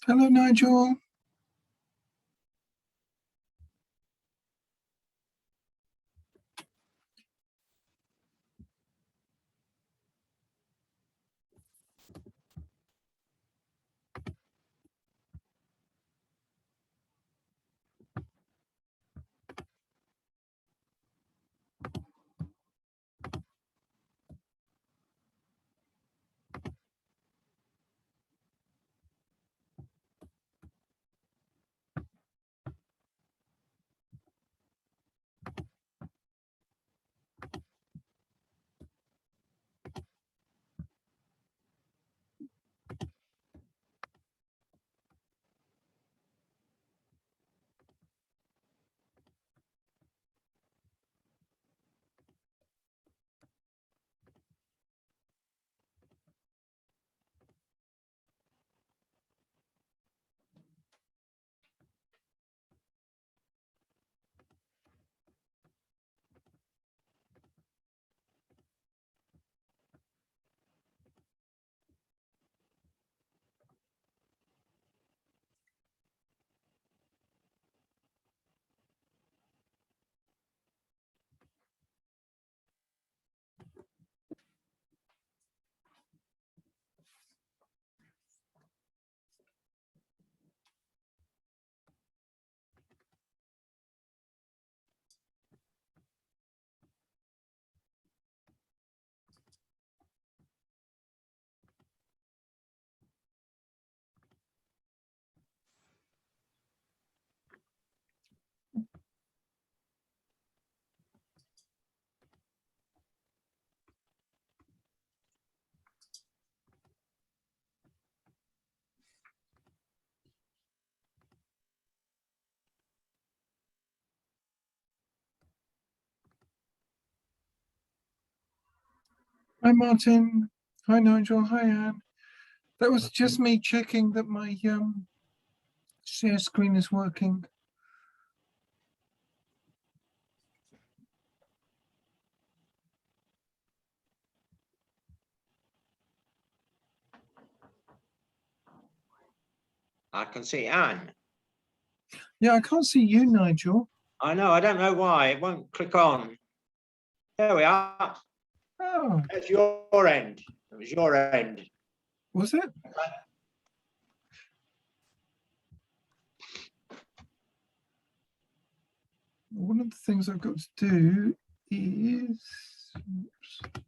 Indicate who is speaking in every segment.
Speaker 1: Hello, Nigel. Hi, Martin. Hi, Nigel. Hi, Anne. That was just me checking that my share screen is working.
Speaker 2: I can see Anne.
Speaker 1: Yeah, I can't see you, Nigel.
Speaker 2: I know, I don't know why. It won't click on. There we are.
Speaker 1: Oh,
Speaker 2: It's your end. It was your end.
Speaker 1: was it? One of the things I've got to do is... Oops.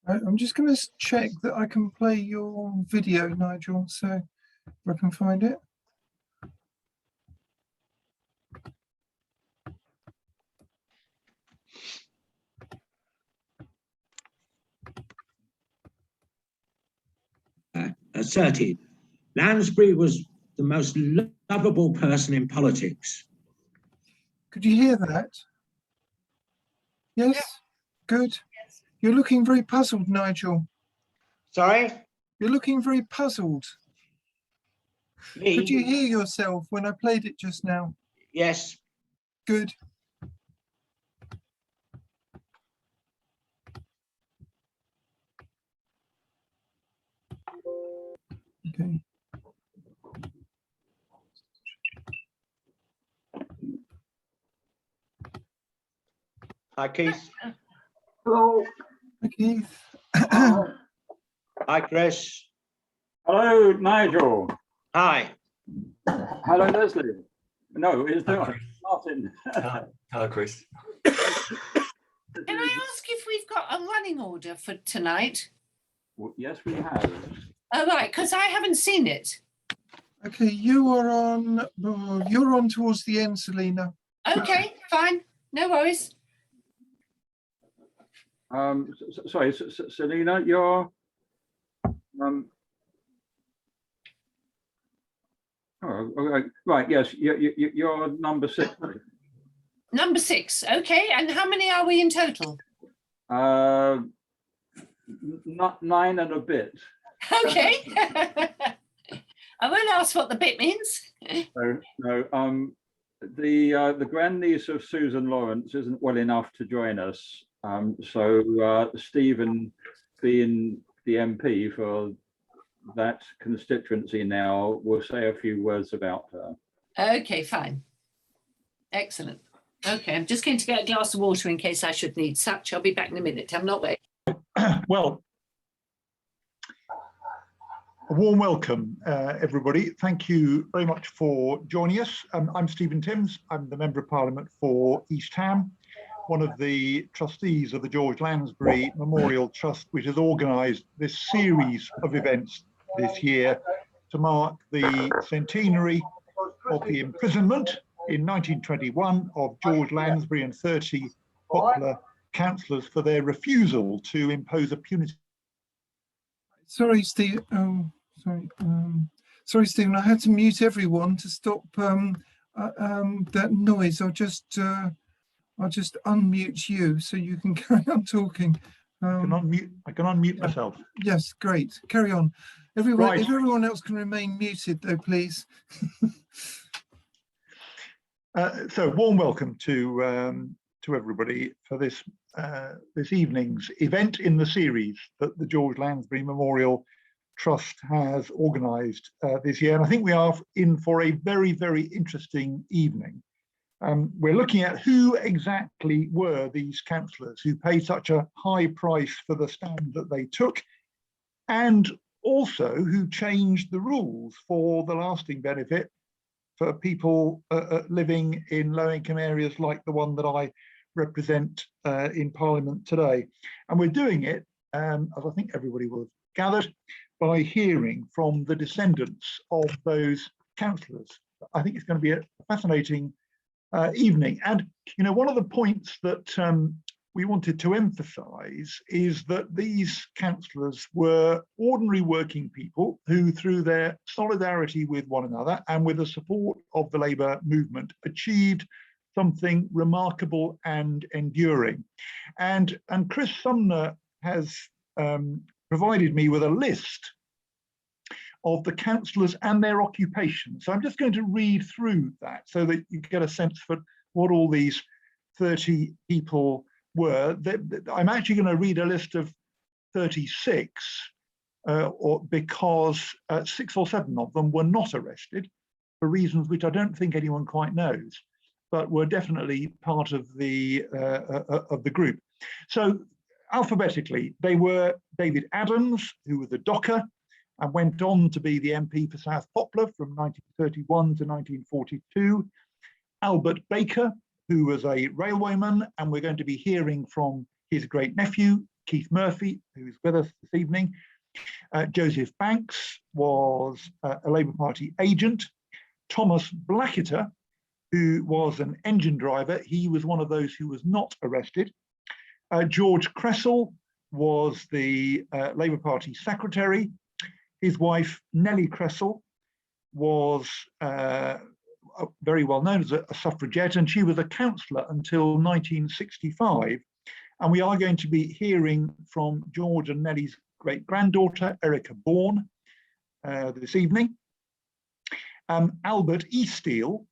Speaker 1: Right, I'm just going to check that I can play your video, Nigel, so if I can find it.
Speaker 3: Asserted Lansbury was the most lovable person in politics.
Speaker 1: Could you hear that? Yes? Good.
Speaker 4: Yes.
Speaker 1: You're looking very puzzled, Nigel.
Speaker 2: Sorry?
Speaker 1: You're looking very puzzled.
Speaker 2: Me?
Speaker 1: Could you hear yourself when I played it just now?
Speaker 2: Yes.
Speaker 1: Good. Okay.
Speaker 2: Hi, Keith.
Speaker 5: Hello.
Speaker 1: Hi, Keith.
Speaker 2: Hi, Chris.
Speaker 5: Hello, Nigel.
Speaker 2: Hi.
Speaker 5: Hello, Leslie. No, it's not Martin.
Speaker 6: Hello, Chris.
Speaker 4: Can I ask if we've got a running order for tonight?
Speaker 5: Yes, we have.
Speaker 4: Oh, right, because I haven't seen it.
Speaker 1: Okay, you're on towards the end, Selena.
Speaker 4: Okay, fine. No worries.
Speaker 5: Sorry, Selina, you're right. Yes, you're number 6.
Speaker 4: Number 6. Okay. And how many are we in total?
Speaker 5: Not 9 and a bit.
Speaker 4: Okay. I won't ask what the bit means.
Speaker 5: No. The grandniece of Susan Lawrence isn't well enough to join us. So Stephen, being the MP for that constituency now, will say a few words about her.
Speaker 4: Okay, fine. Excellent. Okay, I'm just going to get a glass of water in case I should need such. I'll be back in a minute. I'm not waiting.
Speaker 6: Well, a warm welcome, everybody. Thank you very much for joining us. I'm Stephen Timms. I'm the Member of Parliament for East Ham, one of the trustees of the George Lansbury Memorial Trust, which has organised this series of events this year to mark the centenary of the imprisonment in 1921 of George Lansbury and 30 Poplar councillors for their refusal to impose a punitive.
Speaker 1: Sorry, Steve. Oh, sorry. Sorry, Stephen. I had to mute everyone to stop that noise. I'll just unmute you so you can carry on talking.
Speaker 6: I can unmute myself.
Speaker 1: Yes, great. Carry on. Everyone,
Speaker 6: Right.
Speaker 1: If everyone else can remain muted, though, please.
Speaker 6: So warm welcome to everybody for this this evening's event in the series that the George Lansbury Memorial Trust has organised this year. And I think we are in for a very, very interesting evening. We're looking at who exactly were these councillors who paid such a high price for the stand that they took, and also who changed the rules for the lasting benefit for people living in low-income areas like the one that I represent in Parliament today. And we're doing it, as I think everybody will have gathered, by hearing from the descendants of those councillors. I think it's going to be a fascinating evening. And, you know, one of the points that we wanted to emphasise is that these councillors were ordinary working people who, through their solidarity with one another and with the support of the Labour movement, achieved something remarkable and enduring. And Chris Sumner has provided me with a list of the councillors and their occupations. So I'm just going to read through that so that you get a sense for what all these 30 people were. I'm actually going to read a list of 36 because 6 or 7 of them were not arrested for reasons which I don't think anyone quite knows, but were definitely part of the group. So alphabetically, they were David Adams, who was a docker and went on to be the MP for South Poplar from 1931 to 1942. Albert Baker, who was a railwayman, and we're going to be hearing from his great nephew, Keith Murphy, who's with us this evening. Joseph Banks was a Labour Party agent. Thomas Blacketer, who was an engine driver, he was one of those who was not arrested. George Cressel was the Labour Party secretary. His wife, Nellie Cressel, was very well known as a suffragette, and she was a councillor until 1965. And we are going to be hearing from George and Nellie's great-granddaughter, Erica Bourne, this evening. Albert Easteel,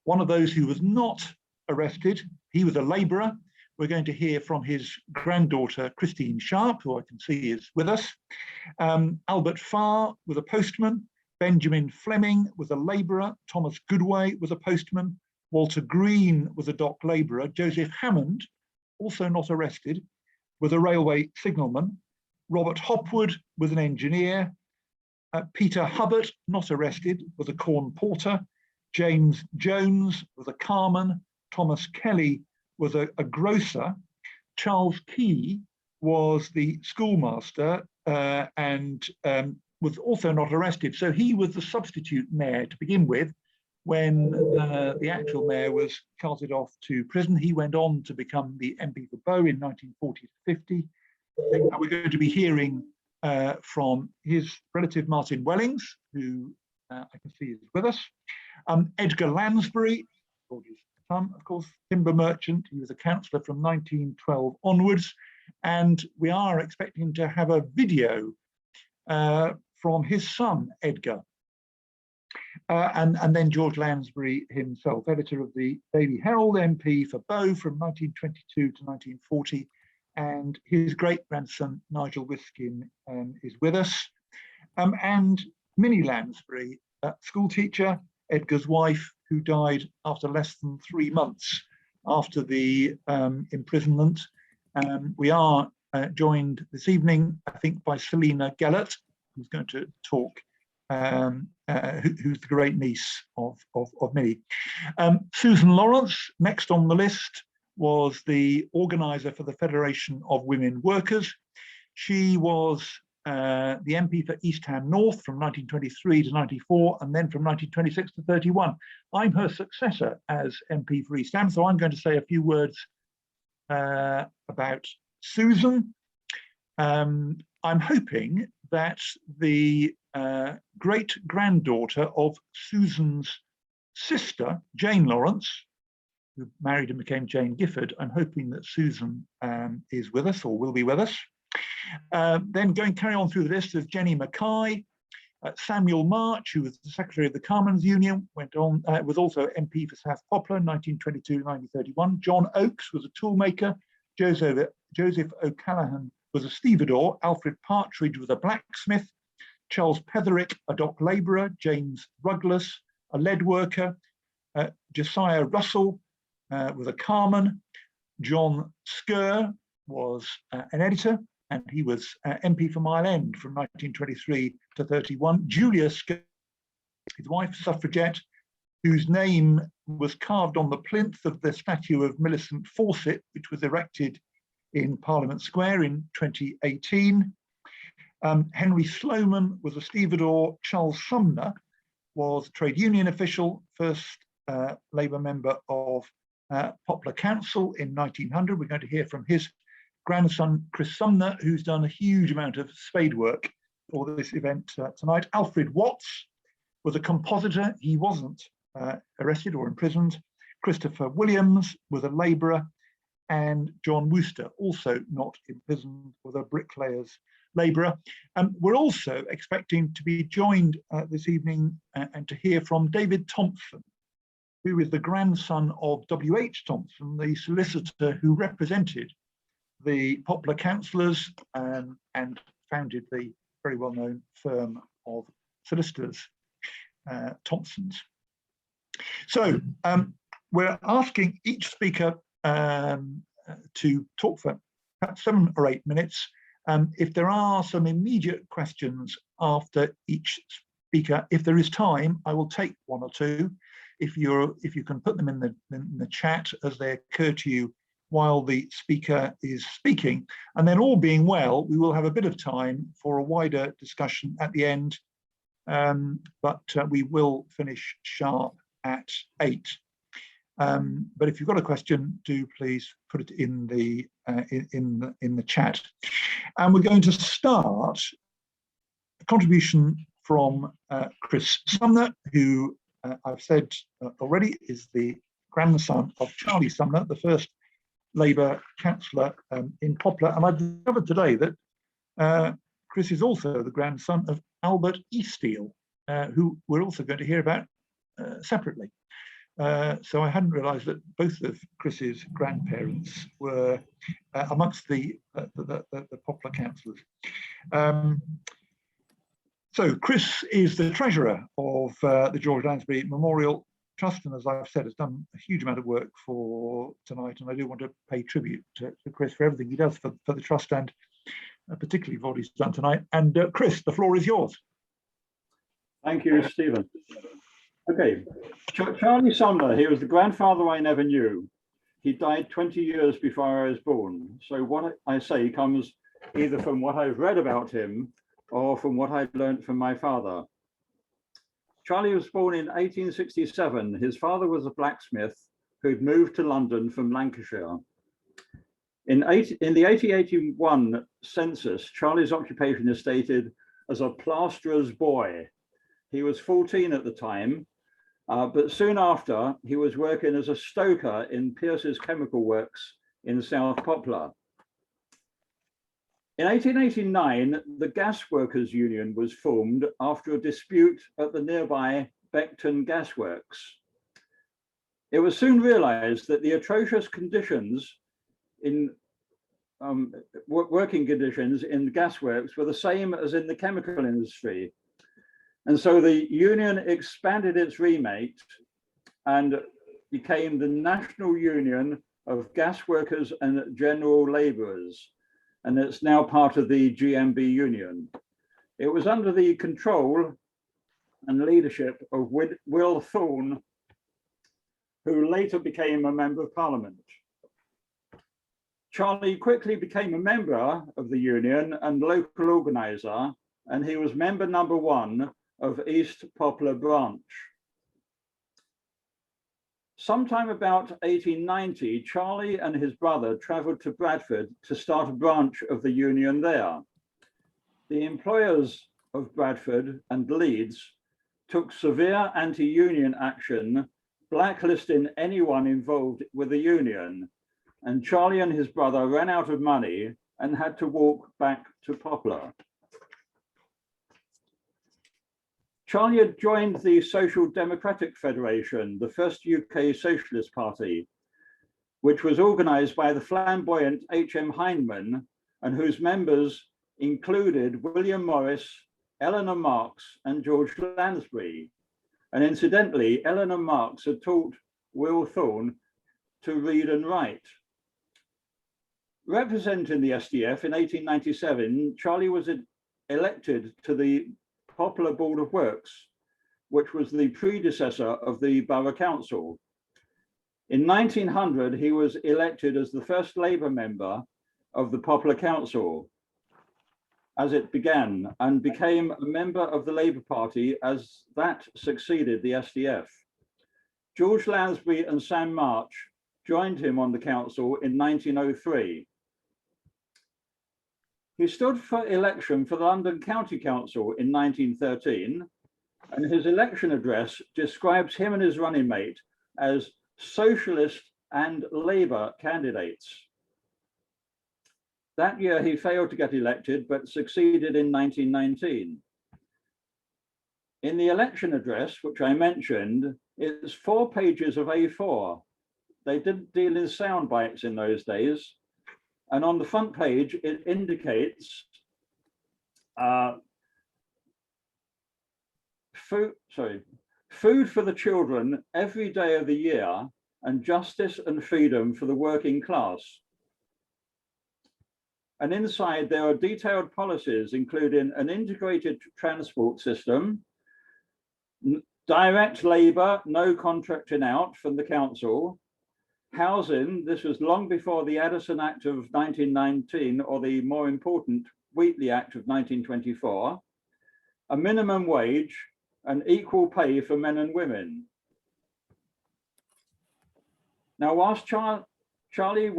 Speaker 6: one of those who was not arrested, he was a labourer. We're going to hear from his granddaughter, Christine Sharp, who I can see is with us. Albert Farr was a postman. Benjamin Fleming was a labourer. Thomas Goodway was a postman. Walter Green was a dock labourer. Joseph Hammond, also not arrested, was a railway signalman. Robert Hopwood was an engineer. Peter Hubbard, not arrested, was a corn porter. James Jones was a carman. Thomas Kelly was a grocer. Charles Key was the schoolmaster and was also not arrested. So he was the substitute mayor to begin with, when the actual mayor was carted off to prison. He went on to become the MP for Bow in 1940 to 50. And we're going to be hearing from his relative Martin Wellings, who I can see is with us. Edgar Lansbury, George's son, of course, timber merchant. He was a councillor from 1912 onwards. And we are expecting to have a video from his son, Edgar. And then George Lansbury himself, editor of the Daily Herald, MP for Bow from 1922 to 1940. And his great-grandson, Nigel Wiskin, is with us. And Minnie Lansbury, school teacher, Edgar's wife, who died after less than 3 months after the imprisonment. We are joined this evening, I think, by Selina Gellert, who's going to talk, who's the great niece of Minnie. Susan Lawrence, next on the list, was the organizer for the Federation of Women Workers. She was the MP for East Ham North from 1923 to 94, and then from 1926 to 31. I'm her successor as MP for East Ham, so I'm going to say a few words about Susan. I'm hoping that the great-granddaughter of Susan's sister, Jane Lawrence, who married and became Jane Gifford, I'm hoping that Susan is with us or will be with us. Then carry on through the list, there's Jenny Mackay, Samuel March, who was the Secretary of the Carmen's Union, went on, was also MP for South Poplar, 1922 to 1931. John Oakes was a toolmaker. Joseph O'Callaghan was a stevedore. Alfred Partridge was a blacksmith. Charles Petherick, a dock labourer. James Ruggless, a lead worker. Josiah Russell was a carman. John Skerr was an editor, and he was MP for Mile End from 1923 to 31. Julia Skerr, his wife, suffragette, whose name was carved on the plinth of the statue of Millicent Fawcett, which was erected in Parliament Square in 2018. Henry Sloman was a stevedore. Charles Sumner was a trade union official, first Labour member of Poplar Council in 1900. We're going to hear from his grandson, Chris Sumner, who's done a huge amount of spade work for this event tonight. Alfred Watts was a compositor. He wasn't arrested or imprisoned. Christopher Williams was a labourer, and John Wooster, also not imprisoned, was a bricklayer's labourer. We're also expecting to be joined this evening and to hear from David Thompson, who is the grandson of W.H. Thompson, the solicitor who represented the Poplar councillors and founded the very well-known firm of solicitors, Thompsons. So we're asking each speaker to talk for perhaps 7 or 8 minutes. If there are some immediate questions after each speaker, if there is time, I will take 1 or 2. If you can put them in the chat as they occur to you while the speaker is speaking, and then all being well, we will have a bit of time for a wider discussion at the end, but we will finish sharp at 8. But if you've got a question, do please put it in the chat. And we're going to start a contribution from Chris Sumner, who I've said already is the grandson of Charlie Sumner, the first Labour councillor in Poplar. And I've discovered today that Chris is also the grandson of Albert Easteel, who we're also going to hear about separately. So I hadn't realised that both of Chris's grandparents were amongst the Poplar councillors. So Chris is the treasurer of the George Lansbury Memorial Trust, and as I've said, has done a huge amount of work for tonight. And I do want to pay tribute to Chris for everything he does for the trust, and particularly for what he's done tonight. And Chris, the floor is yours.
Speaker 5: Thank you, Stephen. Okay, Charlie Sumner, he was the grandfather I never knew. He died 20 years before I was born. So what I say comes either from what I've read about him or from what I learned from my father. Charlie was born in 1867. His father was a blacksmith who'd moved to London from Lancashire. In the 1881 census, Charlie's occupation is stated as a plasterer's boy. He was 14 at the time, but soon after, he was working as a stoker in Pierce's chemical works in South Poplar. In 1889, the Gas Workers Union was formed after a dispute at the nearby Beckton Gasworks. It was soon realized that the atrocious conditions in working conditions in the gasworks were the same as in the chemical industry. And so the union expanded its remit and became the National Union of Gas Workers and General Labourers. And it's now part of the GMB Union. It was under the control and leadership of Will Thorne, who later became a member of Parliament. Charlie quickly became a member of the union and local organiser, and he was member number 1 of East Poplar Branch. Sometime about 1890, Charlie and his brother travelled to Bradford to start a branch of the union there. The employers of Bradford and Leeds took severe anti-union action, blacklisting anyone involved with the union, and Charlie and his brother ran out of money and had to walk back to Poplar. Charlie had joined the Social Democratic Federation, the first UK Socialist Party, which was organised by the flamboyant H.M. Heinemann, and whose members included William Morris, Eleanor Marx, and George Lansbury. And incidentally, Eleanor Marx had taught Will Thorne to read and write. Representing the SDF in 1897, Charlie was elected to the Poplar Board of Works, which was the predecessor of the Borough Council. In 1900, he was elected as the first Labour member of the Poplar Council as it began, and became a member of the Labour Party as that succeeded the SDF. George Lansbury and Sam March joined him on the council in 1903. He stood for election for the London County Council in 1913, and his election address describes him and his running mate as socialist and Labour candidates. That year he failed to get elected, but succeeded in 1919. In the election address, which I mentioned, it's 4 pages of A4. They didn't deal in sound bites in those days. And on the front page, it indicates food for the children every day of the year, and justice and freedom for the working class. And inside there are detailed policies, including an integrated transport system, direct labour, no contracting out from the council, housing, this was long before the Addison Act of 1919 or the more important Wheatley Act of 1924, a minimum wage and equal pay for men and women. Now, whilst Charlie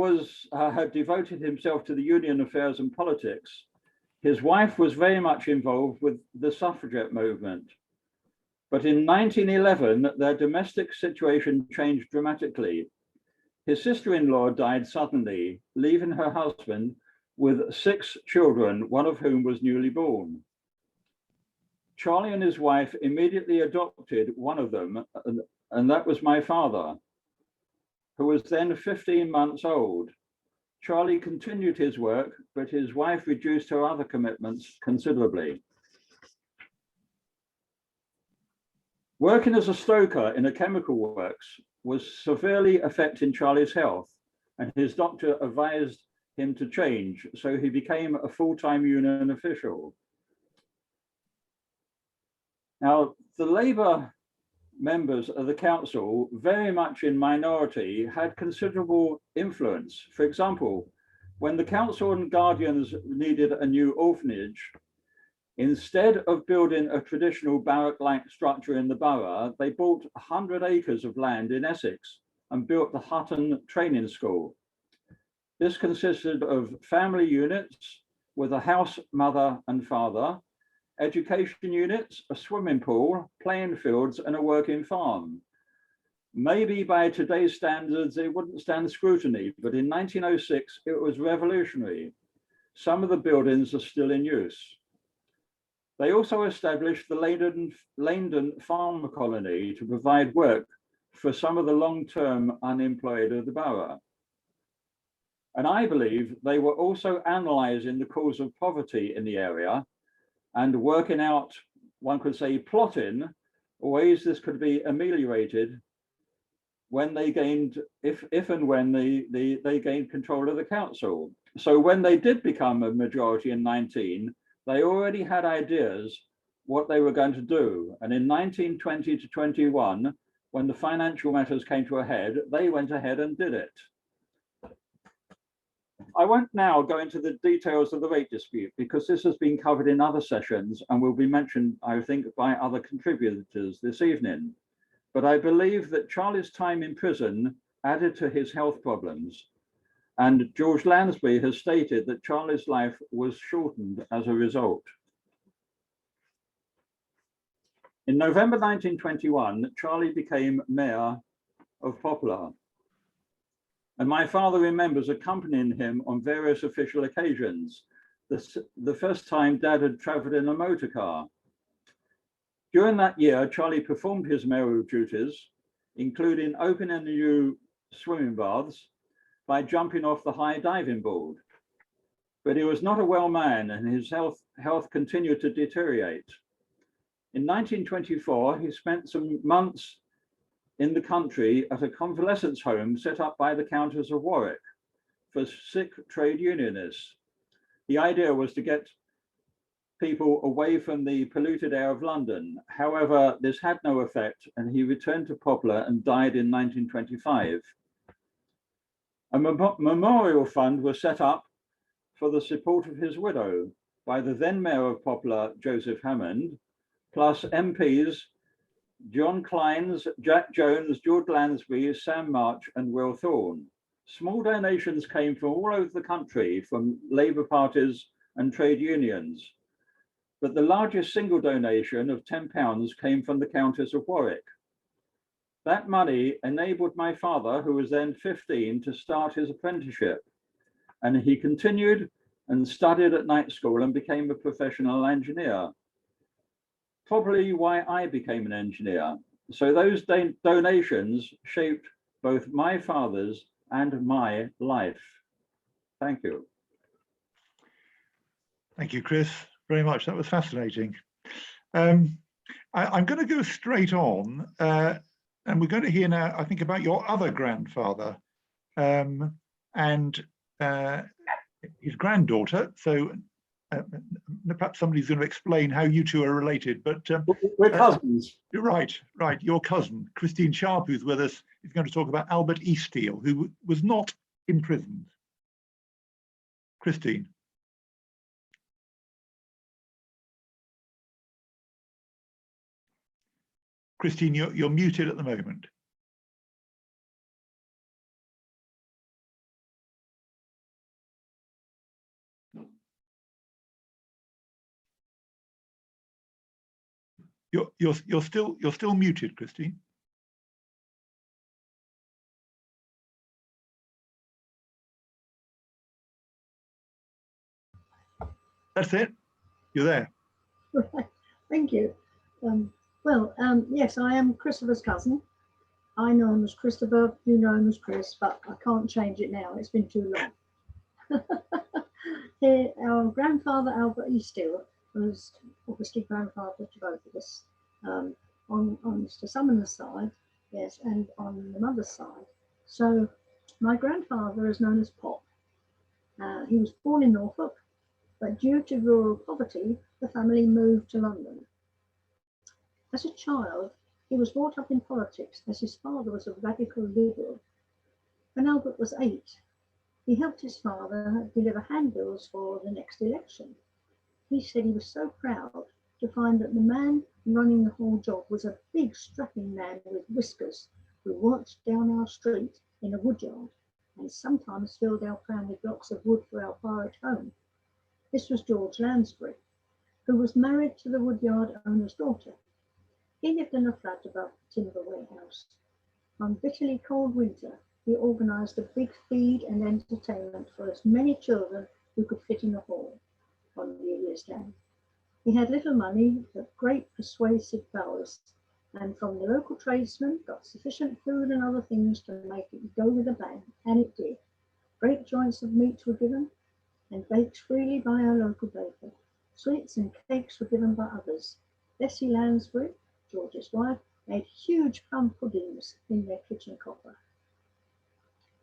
Speaker 5: had devoted himself to the union affairs and politics, his wife was very much involved with the suffragette movement. But in 1911, their domestic situation changed dramatically. His sister-in-law died suddenly, leaving her husband with 6 children, one of whom was newly born. Charlie and his wife immediately adopted one of them, and that was my father, who was then 15 months old. Charlie continued his work, but his wife reduced her other commitments considerably. Working as a stoker in a chemical works was severely affecting Charlie's health, and his doctor advised him to change, so he became a full-time union official. Now, the Labour members of the council, very much in minority, had considerable influence. For example, when the council and guardians needed a new orphanage, Instead of building a traditional barrack-like structure in the borough, they bought 100 acres of land in Essex and built the Hutton Training School. This consisted of family units with a house, mother and father, education units, a swimming pool, playing fields and a working farm. Maybe by today's standards, it wouldn't stand scrutiny, but in 1906, it was revolutionary. Some of the buildings are still in use. They also established the Leindon Farm Colony to provide work for some of the long-term unemployed of the borough. And I believe they were also analysing the cause of poverty in the area and working out, one could say, plotting ways this could be ameliorated when they gained, if and when they gained control of the council. So when they did become a majority in 19, they already had ideas what they were going to do. And in 1920 to 21, when the financial matters came to a head, they went ahead and did it. I won't now go into the details of the rate dispute because this has been covered in other sessions and will be mentioned, I think, by other contributors this evening. But I believe that Charlie's time in prison added to his health problems. And George Lansbury has stated that Charlie's life was shortened as a result. In November 1921, Charlie became mayor of Poplar. And my father remembers accompanying him on various official occasions. The first time Dad had travelled in a motor car. During that year, Charlie performed his mayoral duties, including opening the new swimming baths by jumping off the high diving board. But he was not a well man and his health continued to deteriorate. In 1924, he spent some months in the country at a convalescence home set up by the Countess of Warwick for sick trade unionists. The idea was to get people away from the polluted air of London. However, this had no effect and he returned to Poplar and died in 1925. A memorial fund was set up for the support of his widow by the then Mayor of Poplar, Joseph Hammond, plus MPs John Clines, Jack Jones, George Lansbury, Sam March and Will Thorne. Small donations came from all over the country from Labour parties and trade unions. But the largest single donation of £10 came from the Countess of Warwick. That money enabled my father, who was then 15, to start his apprenticeship. And he continued and studied at night school and became a professional engineer. Probably why I became an engineer. So those donations shaped both my father's and my life. Thank you.
Speaker 6: Thank you, Chris, very much. That was fascinating. I'm going to go straight on, and we're going to hear now, I think, about your other grandfather and his granddaughter. So perhaps somebody's going to explain how you two are related, but
Speaker 5: we're cousins.
Speaker 6: Right. Your cousin, Christine Sharp, who's with us, is going to talk about Albert Easteel, who was not imprisoned. Christine. Christine, you're muted at the moment. You're still muted, Christine. That's it. You're there.
Speaker 7: Right. Thank you. Yes, I am Christopher's cousin. I know him as Christopher, you know him as Chris, but I can't change it now. It's been too long. Our grandfather, Albert Easteel, was obviously grandfather to both of us. On Mr. Summoner's side, yes, and on the mother's side. So my grandfather is known as Pop. He was born in Norfolk, but due to rural poverty, the family moved to London. As a child, he was brought up in politics as his father was a radical liberal. When Albert was 8, he helped his father deliver handbills for the next election. He said he was so proud to find that the man running the whole job was a big strapping man with whiskers who worked down our street in a woodyard and sometimes filled our plan with blocks of wood for our fire at home. This was George Lansbury, who was married to the woodyard owner's daughter. He lived in a flat above the timber warehouse. On bitterly cold winter, he organised a big feed and entertainment for as many children who could fit in the hall on New Year's Day. He had little money, but great persuasive powers, and from the local tradesmen got sufficient food and other things to make it go with a bang, and it did. Great joints of meat were given and baked freely by our local baker. Sweets and cakes were given by others. Bessie Lansbury, George's wife, made huge plum puddings in their kitchen copper.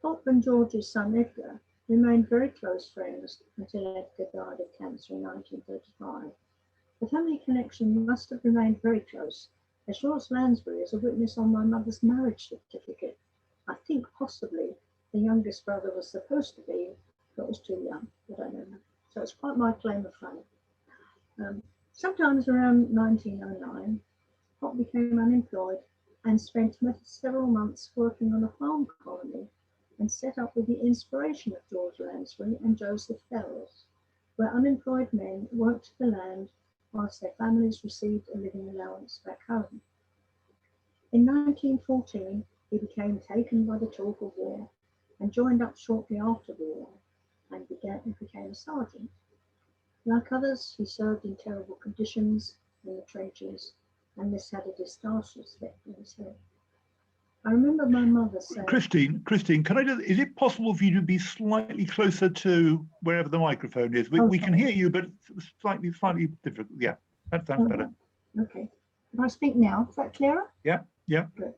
Speaker 7: Pop and George's son Edgar remained very close friends until Edgar died of cancer in 1935. The family connection must have remained very close, as George Lansbury is a witness on my mother's marriage certificate. I think possibly the youngest brother was supposed to be, but was too young, but I don't know. So it's quite my claim of fame. Sometimes around 1909, Pop became unemployed and spent several months working on a farm colony and set up with the inspiration of George Lansbury and Joseph Fells, where unemployed men worked the land whilst their families received a living allowance back home. In 1914, he became taken by the talk of war and joined up shortly after the war and became a sergeant. Like others, he served in terrible conditions in the trenches, and this had a disastrous effect on his head. I remember my mother saying...
Speaker 6: Christine, is it possible for you to be slightly closer to wherever the microphone is? We can hear you, but slightly different. Yeah, that sounds better.
Speaker 7: Okay. If I speak now, is that clearer?
Speaker 6: Yeah.
Speaker 7: Good.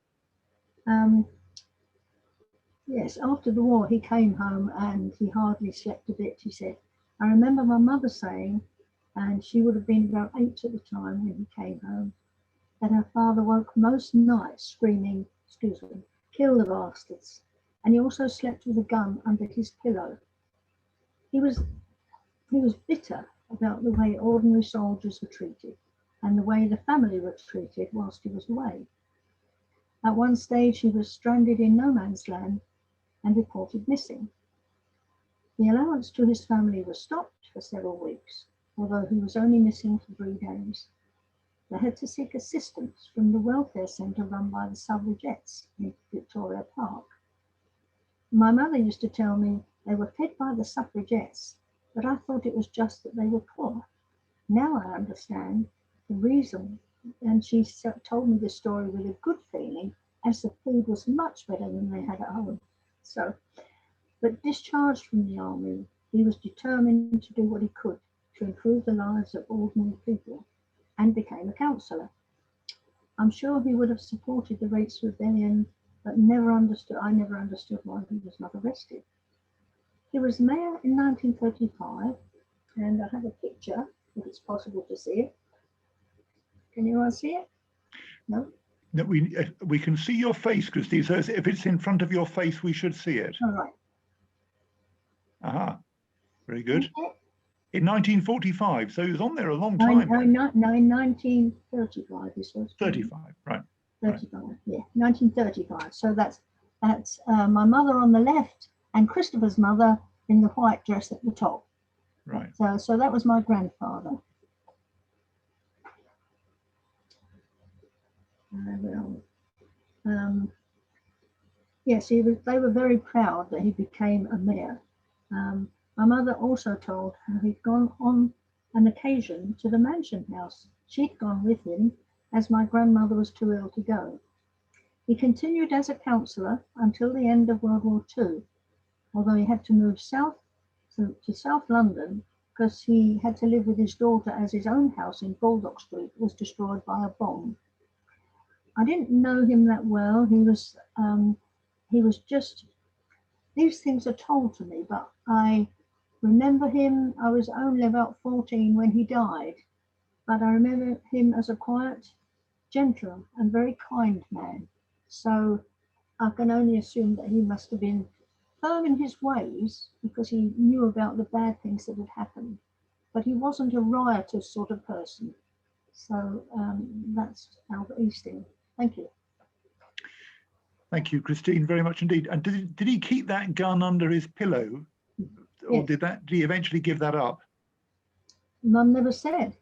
Speaker 7: Yes, after the war, he came home and he hardly slept a bit, he said. I remember my mother saying, and she would have been about 8 at the time when he came home, that her father woke most nights screaming, "Excuse me, kill the bastards." And he also slept with a gun under his pillow. He was bitter about the way ordinary soldiers were treated and the way the family were treated whilst he was away. At one stage, he was stranded in no man's land and reported missing. The allowance to his family was stopped for several weeks, although he was only missing for 3 days. They had to seek assistance from the welfare centre run by the suffragettes in Victoria Park. My mother used to tell me they were fed by the suffragettes, but I thought it was just that they were poor. Now I understand the reason, and she told me the story with a good feeling, as the food was much better than they had at home. But discharged from the army, he was determined to do what he could to improve the lives of ordinary people, and became a councillor. I'm sure he would have supported the Rates Rebellion, but I never understood why he was not arrested. He was mayor in 1935, and I have a picture, if it's possible to see it. Can you all see it? No?
Speaker 6: No, we can see your face, Christine, so if it's in front of your face, we should see it.
Speaker 7: All right.
Speaker 6: Aha, very good.
Speaker 7: Okay.
Speaker 6: In 1945, so he was on there a long time.
Speaker 7: No, in 1935 this was.
Speaker 6: 35, right.
Speaker 7: 35, yeah, 1935. So that's my mother on the left and Christopher's mother in the white dress at the top.
Speaker 6: Right.
Speaker 7: So that was my grandfather. Yes, they were very proud that he became a mayor. My mother also told how he'd gone on an occasion to the Mansion House. She'd gone with him as my grandmother was too ill to go. He continued as a councillor until the end of World War II, although he had to move south to South London because he had to live with his daughter as his own house in Baldock Street was destroyed by a bomb. I didn't know him that well. He was just, these things are told to me, but I remember him. I was only about 14 when he died, but I remember him as a quiet, gentle and very kind man. So I can only assume that he must have been firm in his ways because he knew about the bad things that had happened. but he wasn't a riotous sort of person. So that's Albert Easting. Thank you.
Speaker 6: Thank you, Christine, very much indeed. And did he keep that gun under his pillow, or
Speaker 7: Yes.
Speaker 6: did he eventually give that up?
Speaker 7: Mum never said,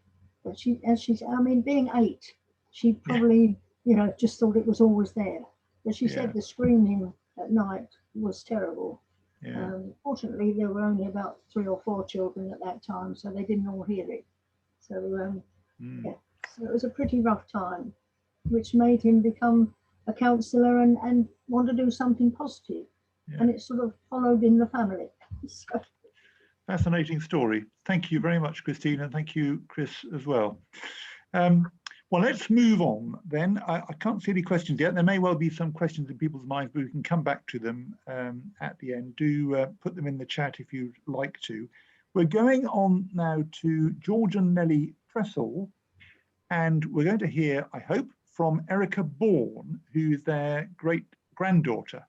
Speaker 7: but I mean, being 8, she probably, you know, just thought it was always there. But she said the screaming at night was terrible.
Speaker 6: Yeah.
Speaker 7: Fortunately, there were only about 3 or 4 children at that time, so they didn't all hear it. So, yeah, so it was a pretty rough time, which made him become a councillor and want to do something positive.
Speaker 6: Yeah.
Speaker 7: And it sort of followed in the family. So,
Speaker 6: Fascinating story. Thank you very much, Christine, and thank you, Chris, as well. Well, let's move on then. I can't see any questions yet. There may well be some questions in people's minds, but we can come back to them at the end. Do put them in the chat if you'd like to. We're going on now to George and Nellie Pressel, and we're going to hear, I hope, from Erica Bourne, who is their great-granddaughter.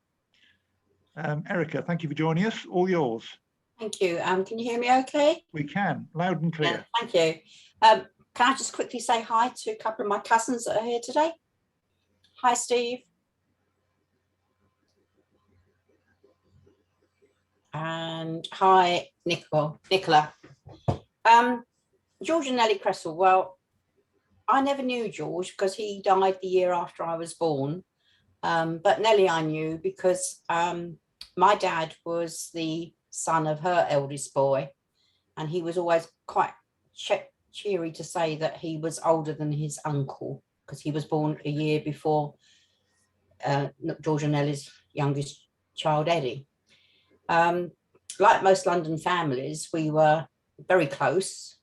Speaker 6: Erica, thank you for joining us. All yours.
Speaker 8: Thank you. Can you hear me okay?
Speaker 6: We can, loud and clear.
Speaker 8: Yeah, thank you. Can I just quickly say hi to a couple of my cousins that are here today? Hi, Steve. And hi, Nicola. George and Nellie Cresswell. Well, I never knew George because he died the year after I was born. But Nellie I knew because my dad was the son of her eldest boy, and he was always quite cheery to say that he was older than his uncle because he was born a year before George and Nellie's youngest child, Eddie. Like most London families, we were very close.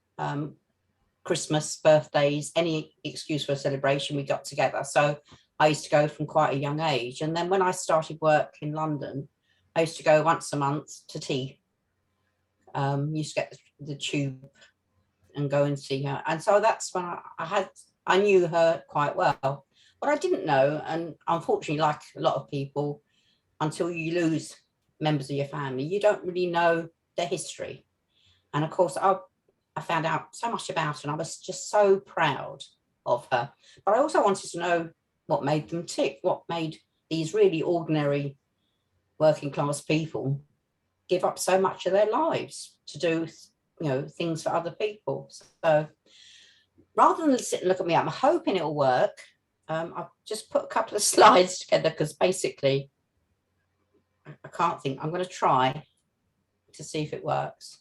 Speaker 8: Christmas, birthdays, any excuse for a celebration, we got together. So I used to go from quite a young age. And then when I started work in London, I used to go once a month to tea. Used to get the tube and go and see her. And so that's when I knew her quite well. What I didn't know, and unfortunately, like a lot of people, until you lose members of your family, you don't really know their history. And of course, I found out so much about her and I was just so proud of her. But I also wanted to know what made them tick, what made these really ordinary working class people give up so much of their lives to do, you know, things for other people. So rather than sit and look at me, I'm hoping it'll work. I've just put a couple of slides together because basically I can't think. I'm going to try to see if it works.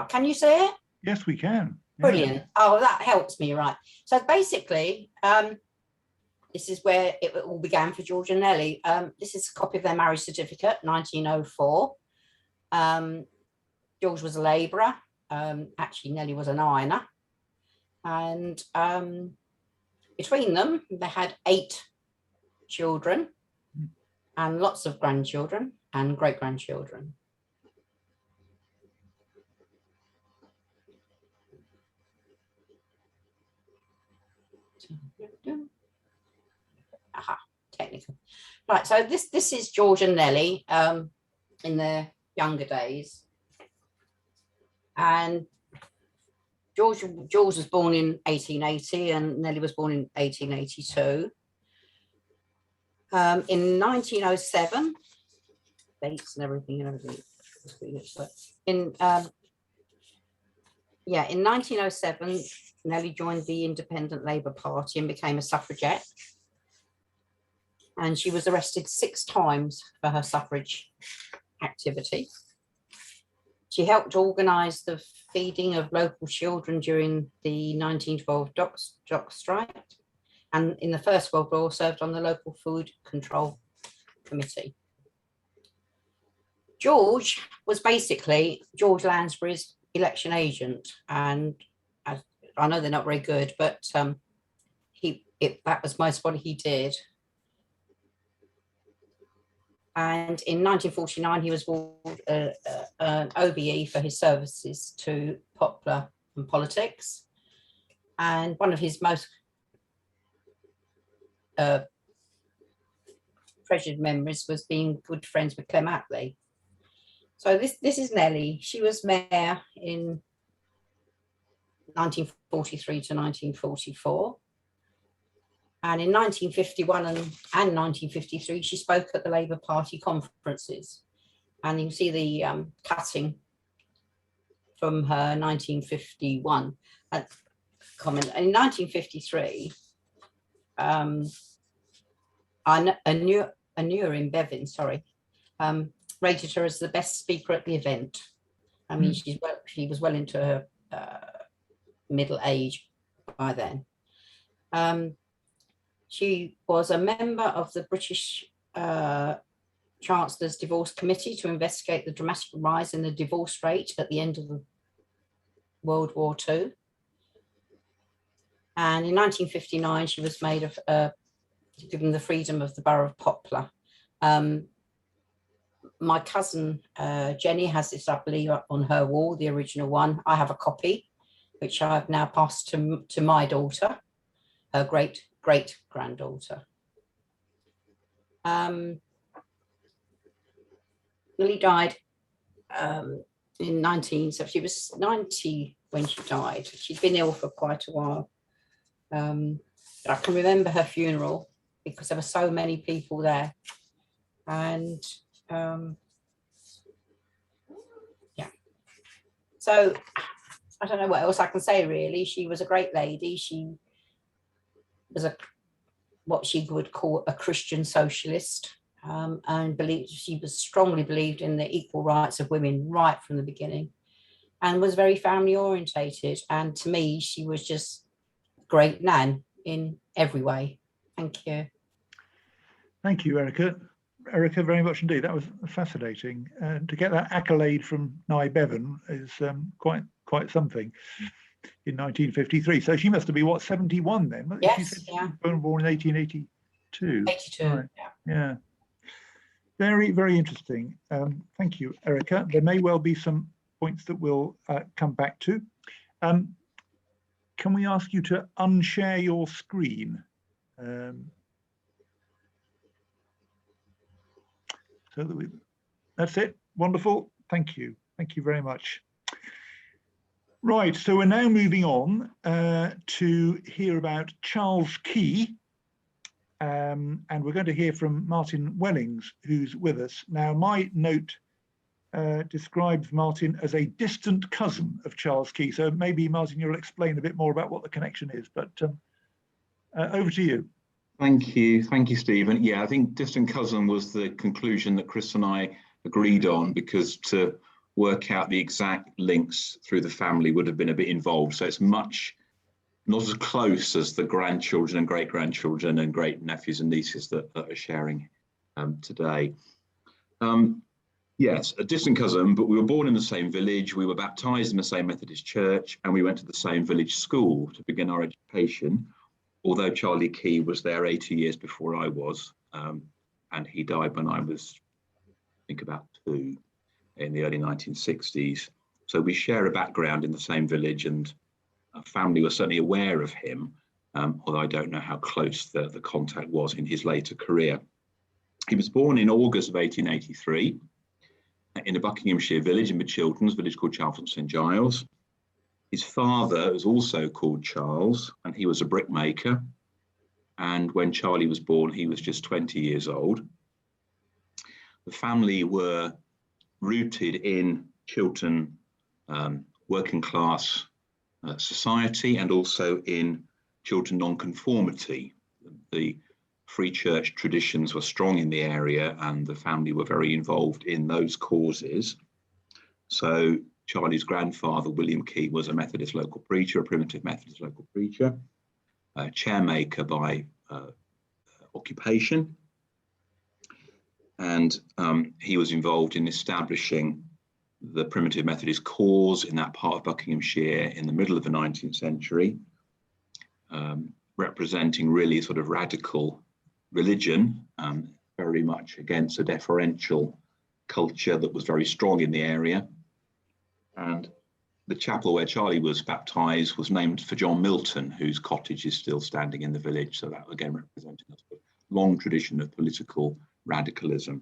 Speaker 8: Can you see it?
Speaker 6: Yes, we can. Yeah.
Speaker 8: Brilliant. Oh, that helps me, right. So basically, this is where it all began for George and Nellie. This is a copy of their marriage certificate, 1904. George was a labourer. Actually, Nellie was an ironer. And between them, they had 8 children and lots of grandchildren and great-grandchildren. Aha, technical. Right, so this is George and Nellie in their younger days. And George was born in 1880 and Nellie was born in 1882. In 1907, dates and everything. In 1907, Nellie joined the Independent Labour Party and became a suffragette. And she was arrested 6 times for her suffrage activity. She helped organise the feeding of local children during the 1912 dock strike, and in the First World War served on the local food control committee. George was basically George Lansbury's election agent, and I know they're not very good, but that was most what he did. And in 1949, he was awarded an OBE for his services to Poplar and politics. And one of his most treasured memories was being good friends with Clem Attlee. So this is Nellie. She was mayor in 1943 to 1944. And in 1951 and 1953, she spoke at the Labour Party conferences. And you can see the cutting from her 1951 comment. And in 1953, Anura in Bevan, rated her as the best speaker at the event. I mean, she was well into her middle age by then. She was a member of the British Chancellor's Divorce Committee to investigate the dramatic rise in the divorce rate at the end of the World War II. And in 1959, she was made given the freedom of the borough of Poplar. My cousin Jenny has this, I believe, up on her wall, the original one. I have a copy, which I've now passed to my daughter, her great-great-granddaughter. Lily died in 19, so she was 90 when she died. She'd been ill for quite a while. I can remember her funeral because there were so many people there. And yeah, so I don't know what else I can say really. She was a great lady. She was what she would call a Christian socialist, and she was strongly believed in the equal rights of women right from the beginning, and was very family orientated. And to me, she was just great Nan in every way. Thank you.
Speaker 6: Thank you, Erica. Erica, very much indeed. That was fascinating. To get that accolade from Nye Bevan is quite something. In 1953, so she must have been what, 71 then?
Speaker 8: Yes, yeah.
Speaker 6: Born in 1882.
Speaker 8: 82.
Speaker 6: Right. Yeah. Very, very interesting. Thank you, Erica. There may well be some points that we'll come back to. Can we ask you to unshare your screen? So that that's it. Wonderful. Thank you. Thank you very much. Right, so we're now moving on to hear about Charles Key, and we're going to hear from Martin Wellings, who's with us. Now, my note describes Martin as a distant cousin of Charles Key, so maybe, Martin, you'll explain a bit more about what the connection is, but over to you.
Speaker 9: Thank you, Stephen. Yeah, I think distant cousin was the conclusion that Chris and I agreed on, because to work out the exact links through the family would have been a bit involved. So it's not as close as the grandchildren and great-grandchildren and great-nephews and nieces that are sharing today. Yes, a distant cousin, but we were born in the same village. We were baptized in the same Methodist church, and we went to the same village school to begin our education. Although Charlie Key was there 80 years before I was, and he died when I was, I think, about 2. In the early 1960s. So we share a background in the same village, and our family was certainly aware of him, although I don't know how close the contact was in his later career. He was born in August of 1883 in a Buckinghamshire village in Mid-Chilterns, village called Chalfont St Giles. His father was also called Charles, and he was a brickmaker. And when Charlie was born, he was just 20 years old. The family were rooted in Chiltern working class society, and also in Chiltern nonconformity. The free church traditions were strong in the area, and the family were very involved in those causes. So Charlie's grandfather, William Key, was a Methodist local preacher, a primitive Methodist local preacher, a chairmaker by occupation. And he was involved in establishing the primitive Methodist cause in that part of Buckinghamshire in the middle of the 19th century, representing really sort of radical religion, very much against a deferential culture that was very strong in the area. And the chapel where Charlie was baptised was named for John Milton, whose cottage is still standing in the village. So that again representing a long tradition of political radicalism.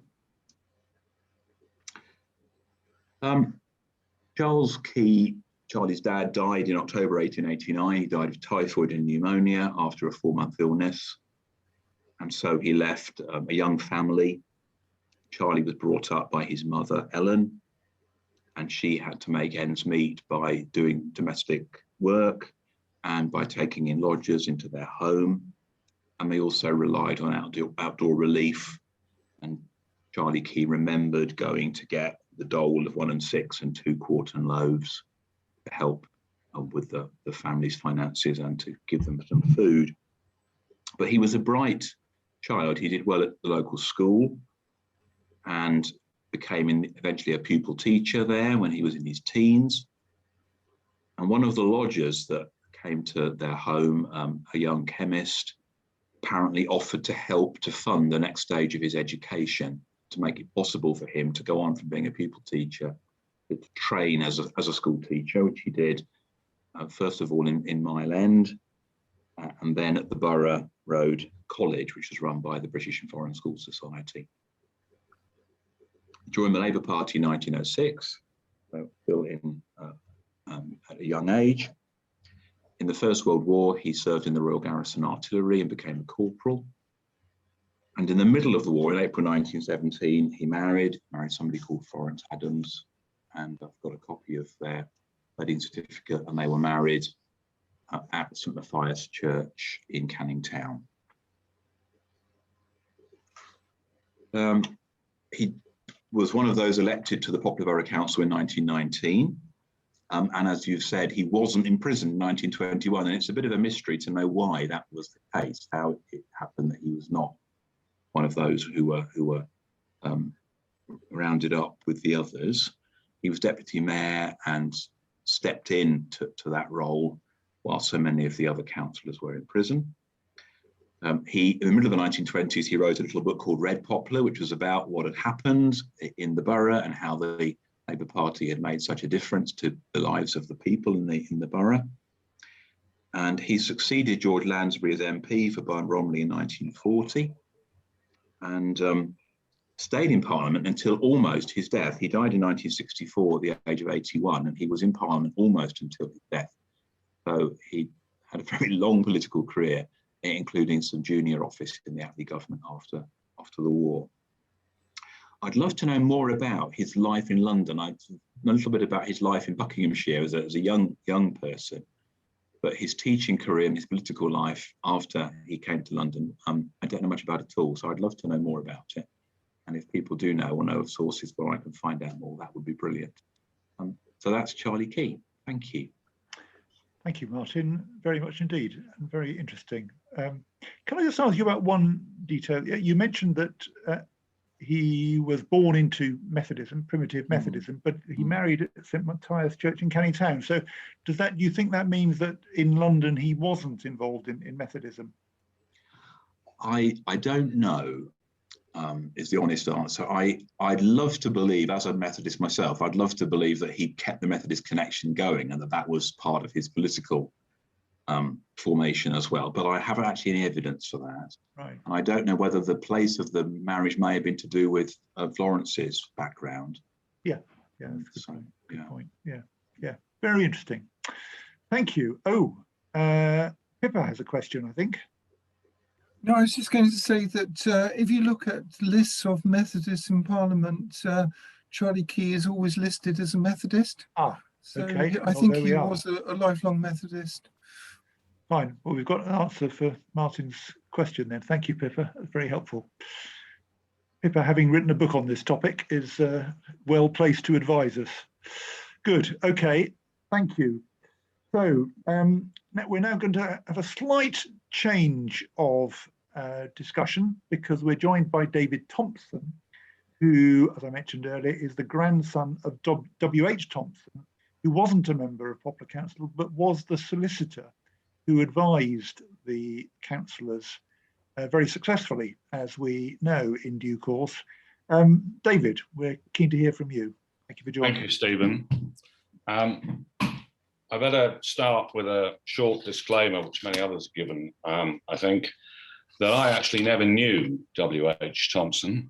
Speaker 9: Charles Key, Charlie's dad, died in October 1889. He died of typhoid and pneumonia after a 4-month illness. And so he left a young family. Charlie was brought up by his mother, Ellen, and she had to make ends meet by doing domestic work and by taking in lodgers into their home. And they also relied on outdoor relief. And Charlie Key remembered going to get the dole of 1 and 6 and 2 quartern loaves to help with the family's finances and to give them some food. But he was a bright child. He did well at the local school and became eventually a pupil teacher there when he was in his teens. And one of the lodgers that came to their home, a young chemist, apparently offered to help to fund the next stage of his education, to make it possible for him to go on from being a pupil teacher to train as a school teacher, which he did first of all in Mile End, and then at the Borough Road College, which was run by the British and Foreign School Society. Joined the Labour Party in 1906, still at a young age. In the First World War, he served in the Royal Garrison Artillery and became a corporal. And in the middle of the war, in April 1917, he married somebody called Florence Adams, and I've got a copy of their wedding certificate, and they were married at St Matthias Church in Canning Town. He was one of those elected to the Poplar Borough Council in 1919. And as you've said, he wasn't imprisoned in 1921, and it's a bit of a mystery to know why that was the case, how it happened that he was not one of those who were rounded up with the others. He was deputy mayor and stepped in to that role while so many of the other councillors were in prison. In the middle of the 1920s, he wrote a little book called Red Poplar, which was about what had happened in the borough and how the Labour Party had made such a difference to the lives of the people in the borough. And he succeeded George Lansbury as MP for Barn Bromley in 1940 and stayed in Parliament until almost his death. He died in 1964 at the age of 81, and he was in Parliament almost until his death. So he had a very long political career, including some junior office in the Attlee government after the war. I'd love to know more about his life in London. I know a little bit about his life in Buckinghamshire as a young person, but his teaching career and his political life after he came to London, I don't know much about at all. So I'd love to know more about it. And if people do know or know of sources where I can find out more, that would be brilliant. So that's Charlie Key. Thank you.
Speaker 6: Thank you, Martin, very much indeed, and very interesting. Can I just ask you about one detail? You mentioned that he was born into Methodism, primitive Methodism, but he married at St Matthias Church in Canning Town. So do you think that means that in London he wasn't involved in Methodism?
Speaker 9: I don't know, is the honest answer. I'd love to believe, as a Methodist myself, I'd love to believe that he kept the Methodist connection going and that was part of his political formation as well, but I haven't actually any evidence for that.
Speaker 6: Right.
Speaker 9: And I don't know whether the place of the marriage may have been to do with Florence's background.
Speaker 6: Yeah, that's a good point. Yeah, very interesting. Thank you. Oh, Pippa has a question, I think.
Speaker 1: No, I was just going to say that if you look at lists of Methodists in Parliament, Charlie Key is always listed as a Methodist.
Speaker 6: Ah,
Speaker 1: so
Speaker 6: okay.
Speaker 1: I think he was a lifelong Methodist.
Speaker 6: Fine. Well, we've got an answer for Martin's question then. Thank you, Pippa. That's very helpful. Pippa, having written a book on this topic, is well placed to advise us. Good. Okay. Thank you. So we're now going to have a slight change of discussion because we're joined by David Thompson, who, as I mentioned earlier, is the grandson of W.H. Thompson, who wasn't a member of Poplar Council, but was the solicitor who advised the councillors very successfully, as we know in due course. David, we're keen to hear from you. Thank you for joining.
Speaker 10: Thank you, Stephen. I better start with a short disclaimer, which many others have given, I think, that I actually never knew W.H. Thompson.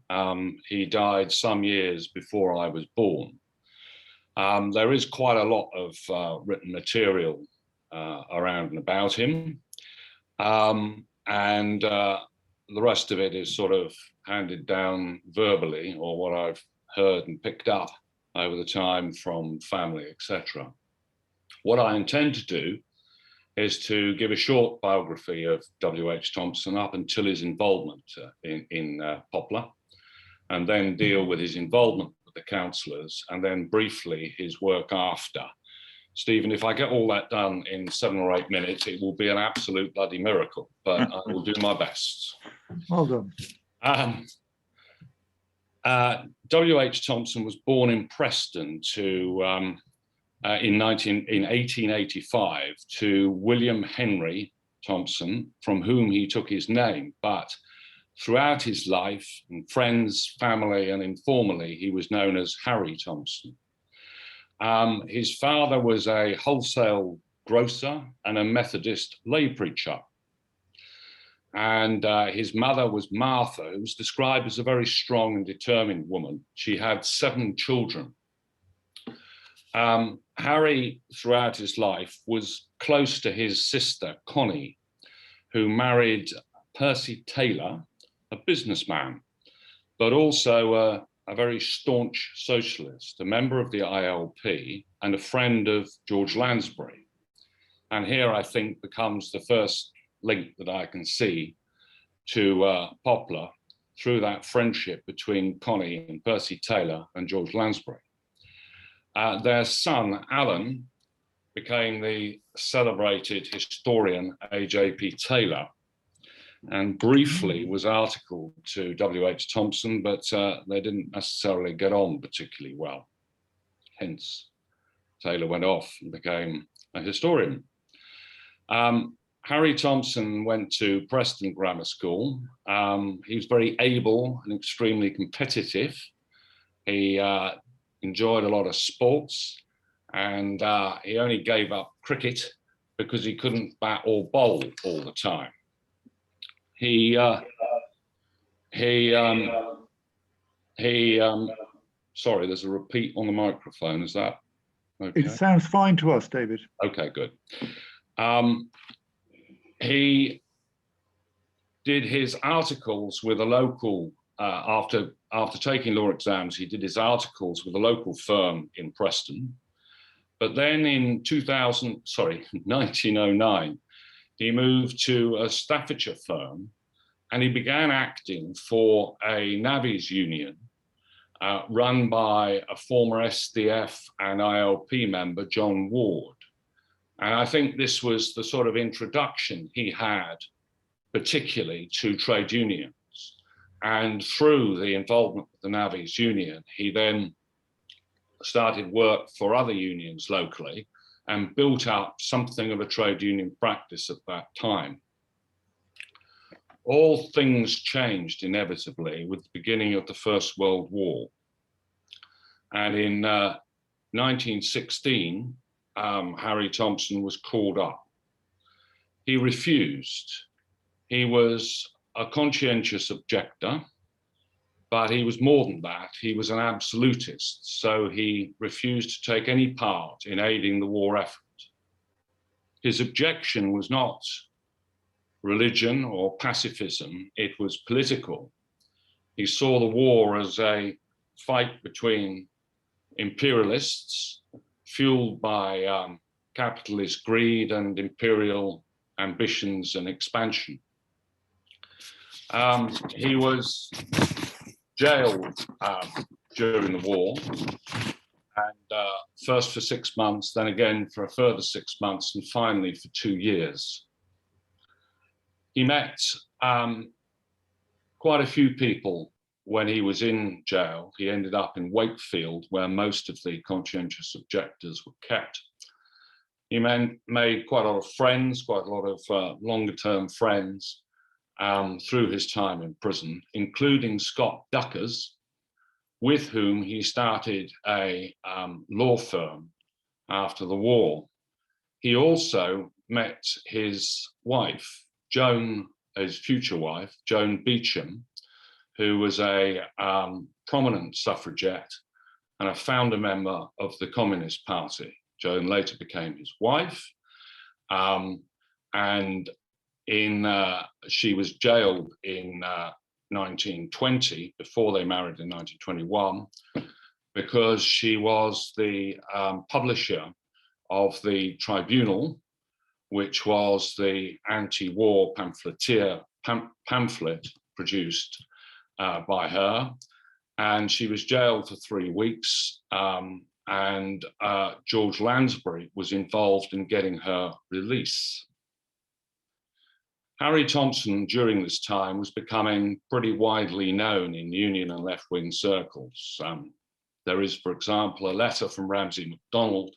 Speaker 10: He died some years before I was born. There is quite a lot of written material around and about him. And the rest of it is sort of handed down verbally, or what I've heard and picked up over the time from family, etc. What I intend to do is to give a short biography of W.H. Thompson up until his involvement in Poplar, and then deal with his involvement with the councillors, and then briefly his work after. Stephen, if I get all that done in 7 or 8 minutes, it will be an absolute bloody miracle, but I will do my best.
Speaker 6: Well done.
Speaker 10: W.H. Thompson was born in Preston in 1885 to William Henry Thompson, from whom he took his name, but throughout his life, and friends, family, and informally, he was known as Harry Thompson. His father was a wholesale grocer and a Methodist lay preacher. And his mother was Martha, who was described as a very strong and determined woman. She had 7 children. Harry, throughout his life, was close to his sister, Connie, who married Percy Taylor, a businessman, but also a very staunch socialist, a member of the ILP and a friend of George Lansbury. And here, I think, becomes the first link that I can see to Poplar through that friendship between Connie and Percy Taylor and George Lansbury. Their son, Alan, became the celebrated historian A.J.P. Taylor, and briefly was articled to W.H. Thompson, but they didn't necessarily get on particularly well. Hence, Taylor went off and became a historian. Harry Thompson went to Preston Grammar School. He was very able and extremely competitive. He enjoyed a lot of sports, and he only gave up cricket because he couldn't bat or bowl all the time. Sorry, there's a repeat on the microphone. Is that okay?
Speaker 6: It sounds fine to us, David.
Speaker 10: Okay, good. He did his articles with a local, after taking law exams, he did his articles with a local firm in Preston. But then in 1909, he moved to a Staffordshire firm, and he began acting for a navvies union run by a former SDF and ILP member, John Ward. And I think this was the sort of introduction he had, particularly to trade unions. And through the involvement with the navvies union, he then started work for other unions locally and built up something of a trade union practice at that time. All things changed inevitably with the beginning of the First World War. And in 1916, Harry Thompson was called up. He refused. He was a conscientious objector, but he was more than that. He was an absolutist, so he refused to take any part in aiding the war effort. His objection was not religion or pacifism, it was political. He saw the war as a fight between imperialists, fueled by capitalist greed and imperial ambitions and expansion. He was jailed during the war, and first for 6 months, then again for a further 6 months, and finally for 2 years. He met quite a few people when he was in jail. He ended up in Wakefield, where most of the conscientious objectors were kept. He made quite a lot of friends, quite a lot of longer-term friends through his time in prison, including Scott Duckers, with whom he started a law firm after the war. he also met his wife, Joan, his future wife, Joan Beecham, who was a prominent suffragette and a founder member of the Communist Party. Joan later became his wife, and she was jailed in 1920, before they married in 1921, because she was the publisher of the Tribunal, which was the anti-war pamphlet produced by her. And she was jailed for 3 weeks, and George Lansbury was involved in getting her release. Harry Thompson, during this time, was becoming pretty widely known in Union and left-wing circles. There is, for example, a letter from Ramsay MacDonald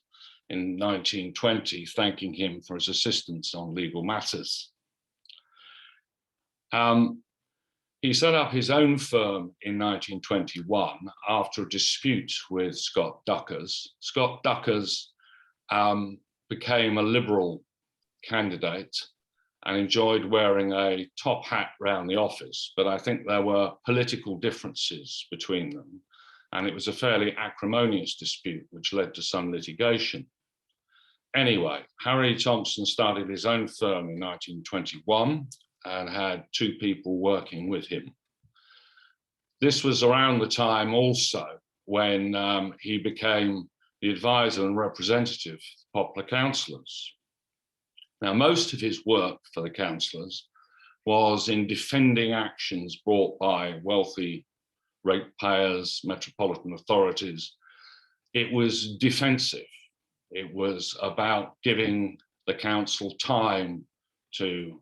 Speaker 10: in 1920 thanking him for his assistance on legal matters. He set up his own firm in 1921 after a dispute with Scott Duckers. Scott Duckers became a Liberal candidate and enjoyed wearing a top hat round the office, but I think there were political differences between them, and it was a fairly acrimonious dispute which led to some litigation. Anyway, Harry Thompson started his own firm in 1921 and had 2 people working with him. This was around the time also when he became the advisor and representative of the Poplar Councillors. Now, most of his work for the councillors was in defending actions brought by wealthy ratepayers, metropolitan authorities. It was defensive. It was about giving the council time to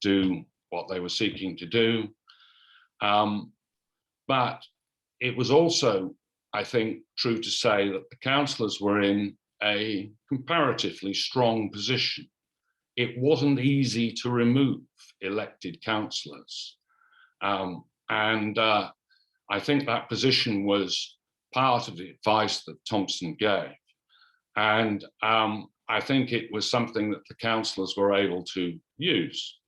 Speaker 10: do what they were seeking to do. But it was also, I think, true to say that the councillors were in a comparatively strong position. It wasn't easy to remove elected councillors. I think that position was part of the advice that Thompson gave. And I think it was something that the councillors were able to use.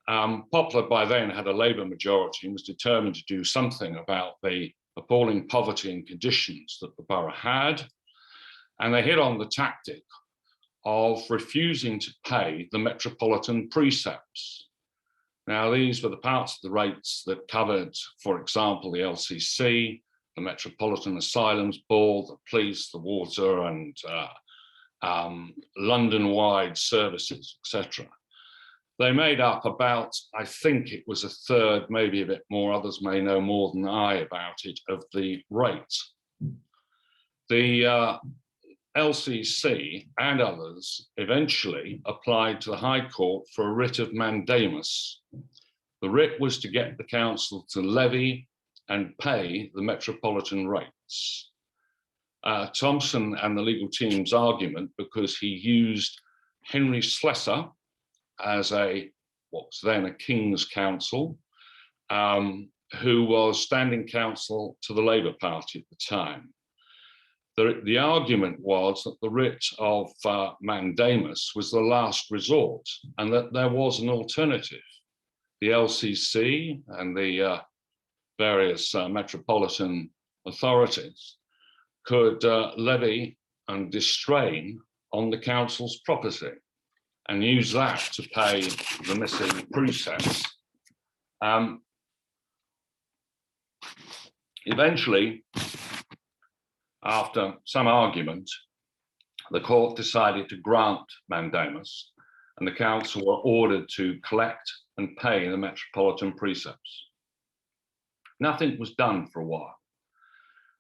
Speaker 10: Poplar by then had a Labour majority and was determined to do something about the appalling poverty and conditions that the borough had. And they hit on the tactic of refusing to pay the metropolitan precepts. Now, these were the parts of the rates that covered, for example, the LCC, the Metropolitan Asylums Board, the police, the water, and London-wide services, etc. They made up about, I think it was 1/3, maybe a bit more, others may know more than I about it, of the rate. The LCC and others eventually applied to the High Court for a writ of mandamus. The writ was to get the council to levy and pay the metropolitan rates. Thompson and the legal team's argument, because he used Henry Slessor as what was then a King's Counsel, who was standing counsel to the Labour Party at the time. The argument was that the writ of mandamus was the last resort and that there was an alternative. The LCC and the various metropolitan authorities could levy and distrain on the council's property and use that to pay the missing precepts. Eventually, after some argument, the court decided to grant mandamus, and the council were ordered to collect and pay the metropolitan precepts. Nothing was done for a while.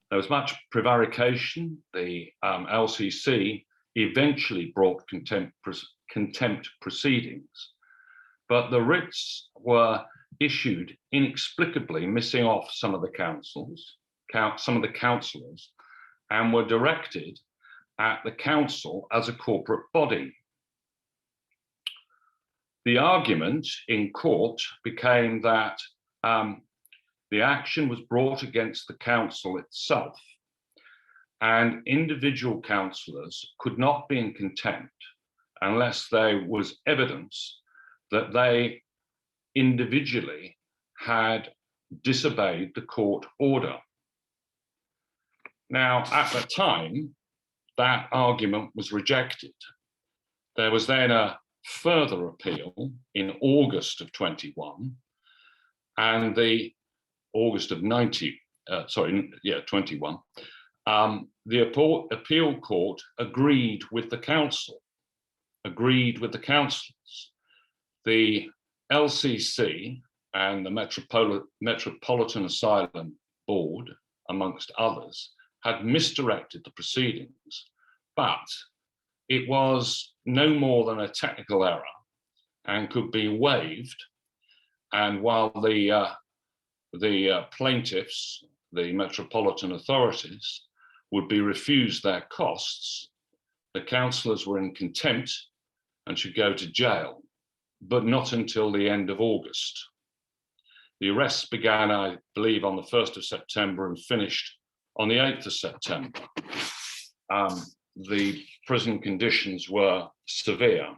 Speaker 10: There was much prevarication. The LCC eventually brought contempt proceedings, but the writs were issued inexplicably, missing off some of the councillors, and were directed at the council as a corporate body. The argument in court became that the action was brought against the council itself, and individual councillors could not be in contempt unless there was evidence that they individually had disobeyed the court order. Now, at the time, that argument was rejected. There was then a further appeal in August of 21, and the August of 21. The appeal court agreed with the council, agreed with the councillors. The LCC and the Metropolitan Asylum Board, amongst others, had misdirected the proceedings, but it was no more than a technical error and could be waived. And while the plaintiffs, the metropolitan authorities, would be refused their costs, the councillors were in contempt and should go to jail, but not until the end of August. The arrests began, I believe, on the 1st of September and finished on the 8th of September. The prison conditions were severe.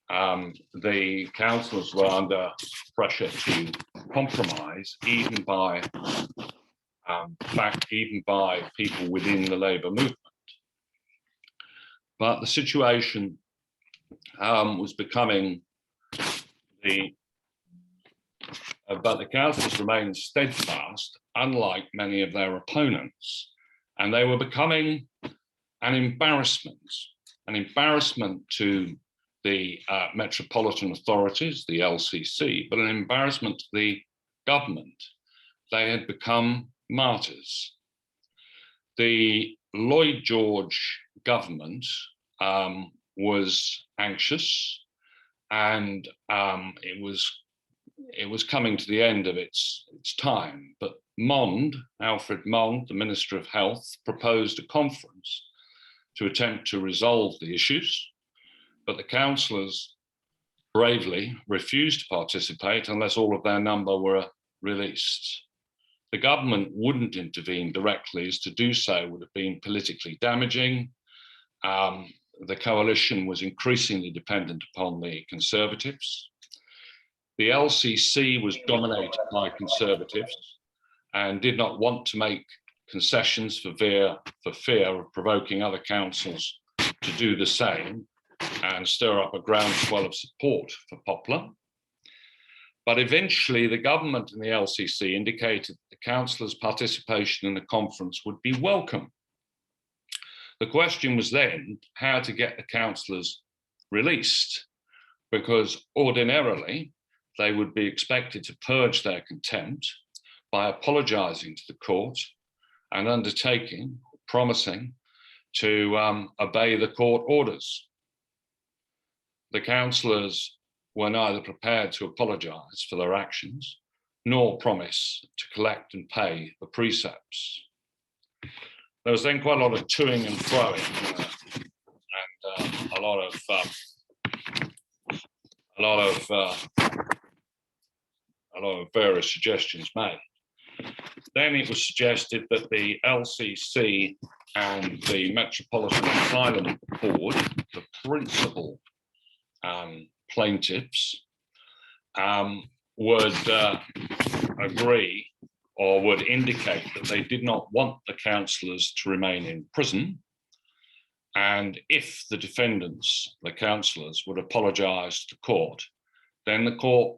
Speaker 10: The councillors were under pressure to compromise, even by people within the labour movement. But the situation was becoming but the councillors remained steadfast, unlike many of their opponents, and they were becoming an embarrassment to the metropolitan authorities, the LCC, but an embarrassment to the government. They had become martyrs. The Lloyd George government was anxious, and it was coming to the end of its time. But Alfred Mond, the Minister of Health, proposed a conference to attempt to resolve the issues, but the councillors bravely refused to participate unless all of their number were released. The government wouldn't intervene directly, as to do so would have been politically damaging. The coalition was increasingly dependent upon the Conservatives. The LCC was dominated by Conservatives and did not want to make concessions for fear of provoking other councils to do the same and stir up a groundswell of support for Poplar. But eventually the government and the LCC indicated the councillors' participation in the conference would be welcome. The question was then how to get the councillors released, because ordinarily they would be expected to purge their contempt by apologising to the court and promising to obey the court orders. The councillors were neither prepared to apologise for their actions nor promise to collect and pay the precepts. There was then quite a lot of toing and froing and a lot of various suggestions made. Then it was suggested that the LCC and the Metropolitan Asylum Board, the principal plaintiffs, would agree or would indicate that they did not want the councillors to remain in prison. And if the defendants, the councillors, would apologise to the court, then the court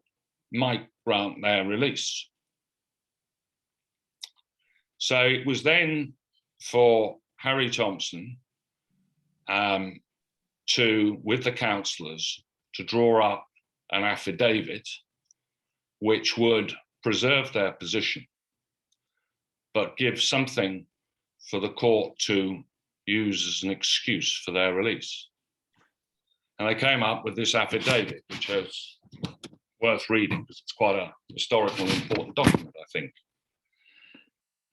Speaker 10: might grant their release. So it was then for Harry Thompson with the councillors, to draw up an affidavit which would preserve their position, but give something for the court to use as an excuse for their release. And they came up with this affidavit, which is worth reading because it's quite a historical and important document, I think.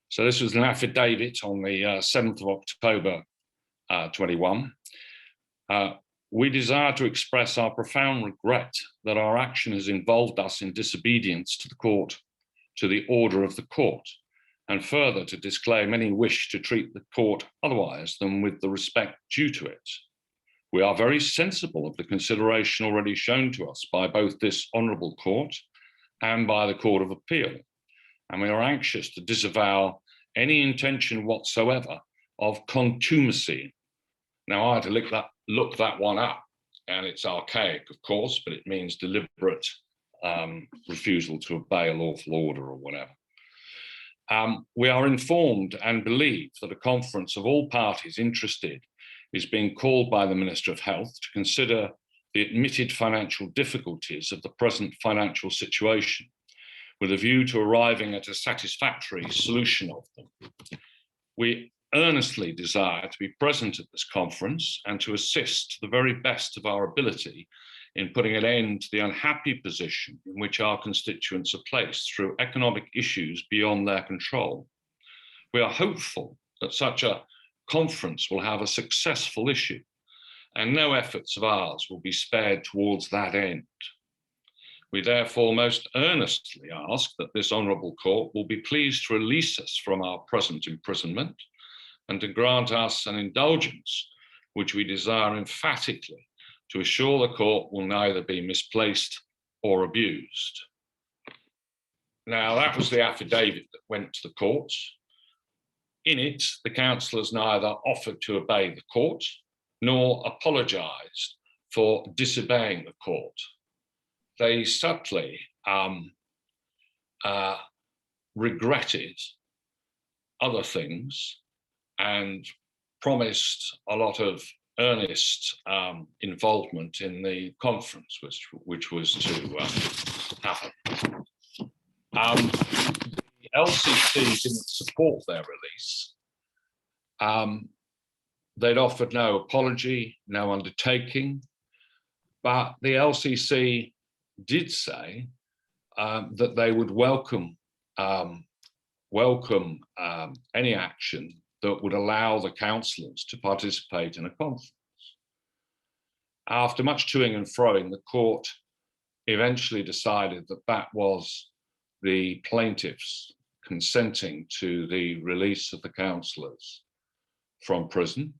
Speaker 10: So this was an affidavit on the 7th of October 21. We desire to express our profound regret that our action has involved us in disobedience to the court, to the order of the court, and further to disclaim any wish to treat the court otherwise than with the respect due to it. We are very sensible of the consideration already shown to us by both this honourable court and by the Court of Appeal, and we are anxious to disavow any intention whatsoever of contumacy. Now, I had to look that one up, and it's archaic, of course, but it means deliberate refusal to obey a lawful order or whatever. We are informed and believe that a conference of all parties interested is being called by the Minister of Health to consider the admitted financial difficulties of the present financial situation, with a view to arriving at a satisfactory solution of them. We earnestly desire to be present at this conference and to assist to the very best of our ability in putting an end to the unhappy position in which our constituents are placed through economic issues beyond their control. We are hopeful that such a conference will have a successful issue, and no efforts of ours will be spared towards that end. We therefore most earnestly ask that this honourable court will be pleased to release us from our present imprisonment and to grant us an indulgence which we desire emphatically to assure the court will neither be misplaced or abused. Now, that was the affidavit that went to the courts. In it, the councillors neither offered to obey the court nor apologised for disobeying the court. They subtly regretted other things and promised a lot of earnest involvement in the conference, which was to happen. The LCC didn't support their release. They'd offered no apology, no undertaking, but the LCC did say that they would welcome any action that would allow the councillors to participate in a conference. After much toing and froing, the court eventually decided that that was the plaintiffs consenting to the release of the councillors from prison,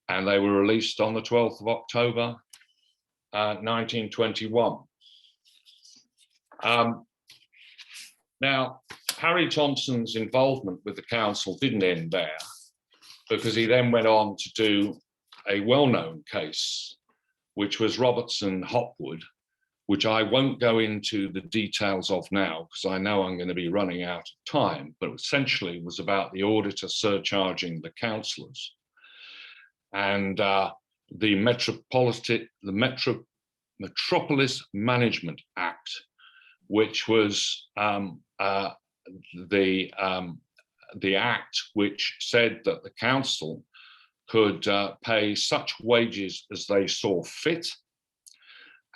Speaker 10: and they were released on the 12th of October 1921. Now, Harry Thompson's involvement with the council didn't end there, because he then went on to do a well-known case, which was Robertson Hopwood, which I won't go into the details of now, because I know I'm going to be running out of time, but essentially was about the auditor surcharging the councillors. And the Metropolis Management Act, which was the act which said that the council could pay such wages as they saw fit,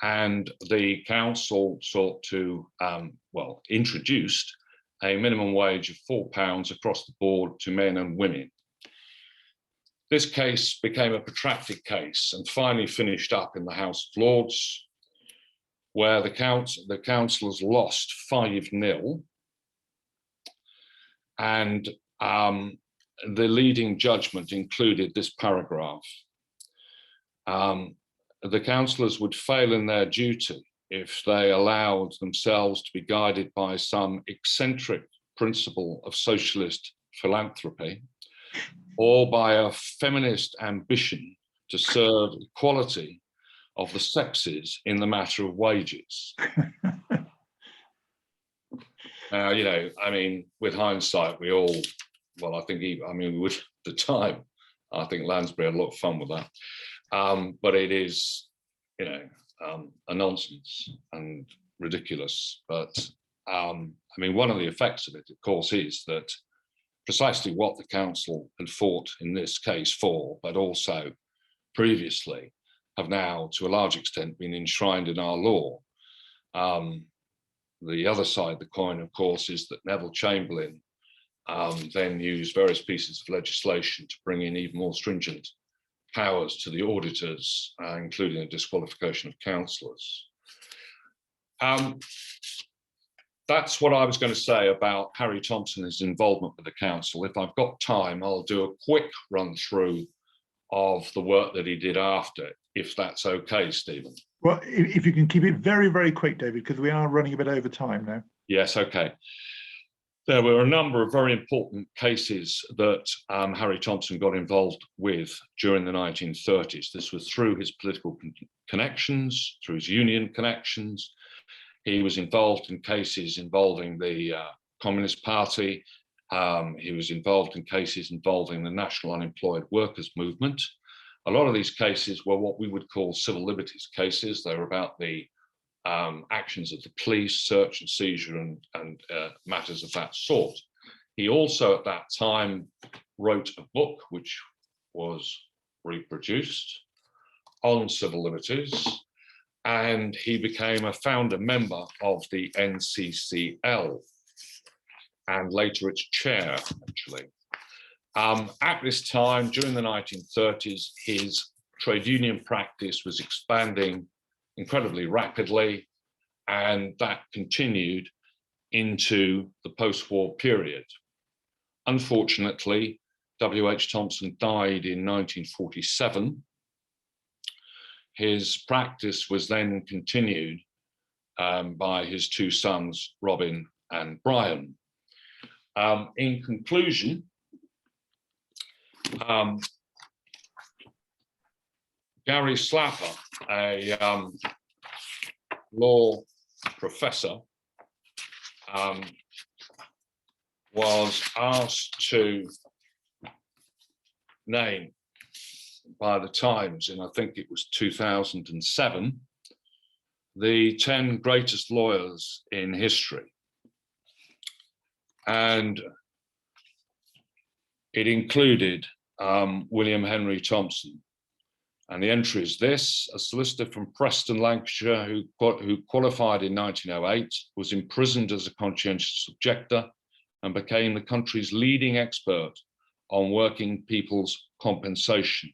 Speaker 10: and the council sought to, introduced a minimum wage of £4 across the board to men and women. This case became a protracted case and finally finished up in the House of Lords, where the councillors lost 5-0, and the leading judgment included this paragraph. The councillors would fail in their duty if they allowed themselves to be guided by some eccentric principle of socialist philanthropy, or by a feminist ambition to serve equality of the sexes in the matter of wages. Now, you know, I mean, with hindsight, we all, well, I think, at the time, I think Lansbury had a lot of fun with that. But it is, you know, a nonsense and ridiculous. But one of the effects of it, of course, is that precisely what the council had fought in this case for, but also previously, have now, to a large extent, been enshrined in our law. The other side of the coin, of course, is that Neville Chamberlain then used various pieces of legislation to bring in even more stringent powers to the auditors, including the disqualification of councillors. that's what I was going to say about Harry Thompson's involvement with the council. If I've got time, I'll do a quick run through of the work that he did after, if that's okay, Stephen.
Speaker 6: Well, if you can keep it very, very quick, David, because we are running a bit over time now.
Speaker 10: Yes, okay. There were a number of very important cases that Harry Thompson got involved with during the 1930s. This was through his political connections, through his union connections. He was involved in cases involving the Communist Party. He was involved in cases involving the National Unemployed Workers Movement. A lot of these cases were what we would call civil liberties cases. They were about the actions of the police, search and seizure, and matters of that sort. He also at that time wrote a book which was reproduced on civil liberties, and he became a founder member of the NCCL and later its chair, actually. At this time, during the 1930s, his trade union practice was expanding incredibly rapidly, and that continued into the post-war period. Unfortunately, W.H. Thompson died in 1947. His practice was then continued by his two sons, Robin and Brian. In conclusion, Gary Slapper, a law professor, was asked to name by the Times in, I think it was 2007, the 10 greatest lawyers in history. And it included William Henry Thompson. And the entry is this: a solicitor from Preston, Lancashire, who qualified in 1908, was imprisoned as a conscientious objector and became the country's leading expert on working people's compensation.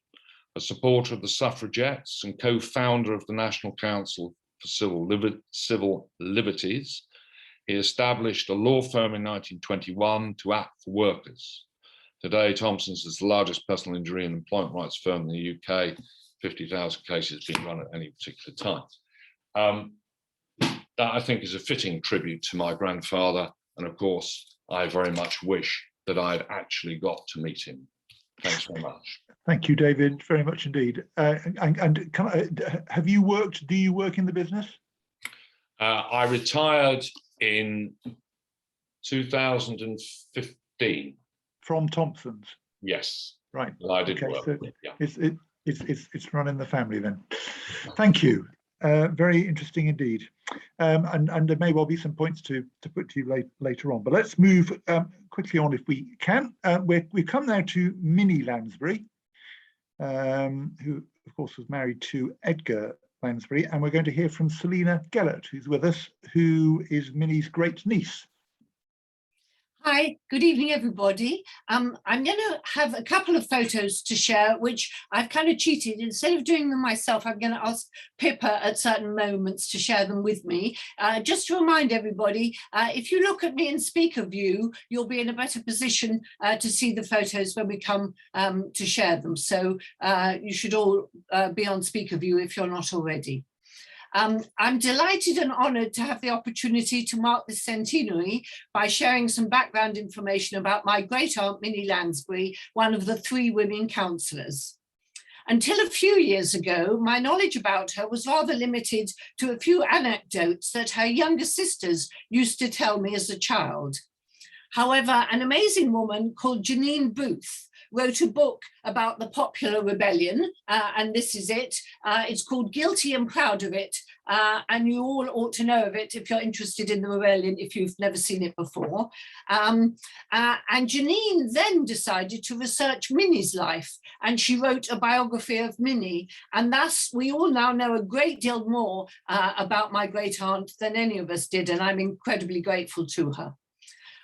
Speaker 10: A supporter of the suffragettes and co-founder of the National Council for Civil Liberties, he established a law firm in 1921 to act for workers. Today, Thompson's is the largest personal injury and employment rights firm in the UK. 50,000 cases being run at any particular time. That, I think, is a fitting tribute to my grandfather. And of course, I very much wish that I'd actually got to meet him. Thanks very much.
Speaker 6: Thank you, David, very much indeed. And have you worked, do you work in the business?
Speaker 10: I retired in 2015.
Speaker 6: From Thompson's?
Speaker 10: Yes.
Speaker 6: Right.
Speaker 10: Well, I did
Speaker 6: okay,
Speaker 10: work.
Speaker 6: So
Speaker 10: Yeah.
Speaker 6: It's run in the family then. Thank you. Very interesting indeed. And there may well be some points to put to you later on, but let's move quickly on if we can. We've come now to Minnie Lansbury, who of course was married to Edgar Lansbury, and we're going to hear from Selina Gellert, who's with us, who is Minnie's great niece.
Speaker 4: Hi, good evening, everybody. I'm going to have a couple of photos to share, which I've kind of cheated. Instead of doing them myself, I'm going to ask Pippa at certain moments to share them with me. Just to remind everybody, if you look at me in speaker view, you'll be in a better position to see the photos when we come to share them. So you should all be on speaker view if you're not already. I'm delighted and honoured to have the opportunity to mark this centenary by sharing some background information about my great-aunt Minnie Lansbury, one of the 3 women councillors. Until a few years ago, my knowledge about her was rather limited to a few anecdotes that her younger sisters used to tell me as a child. However, an amazing woman called Janine Booth wrote a book about the Poplar Rebellion, and this is it. It's called Guilty and Proud of It, and you all ought to know of it if you're interested in the rebellion, if you've never seen it before. And Janine then decided to research Minnie's life, and she wrote a biography of Minnie, and thus we all now know a great deal more about my great aunt than any of us did, and I'm incredibly grateful to her.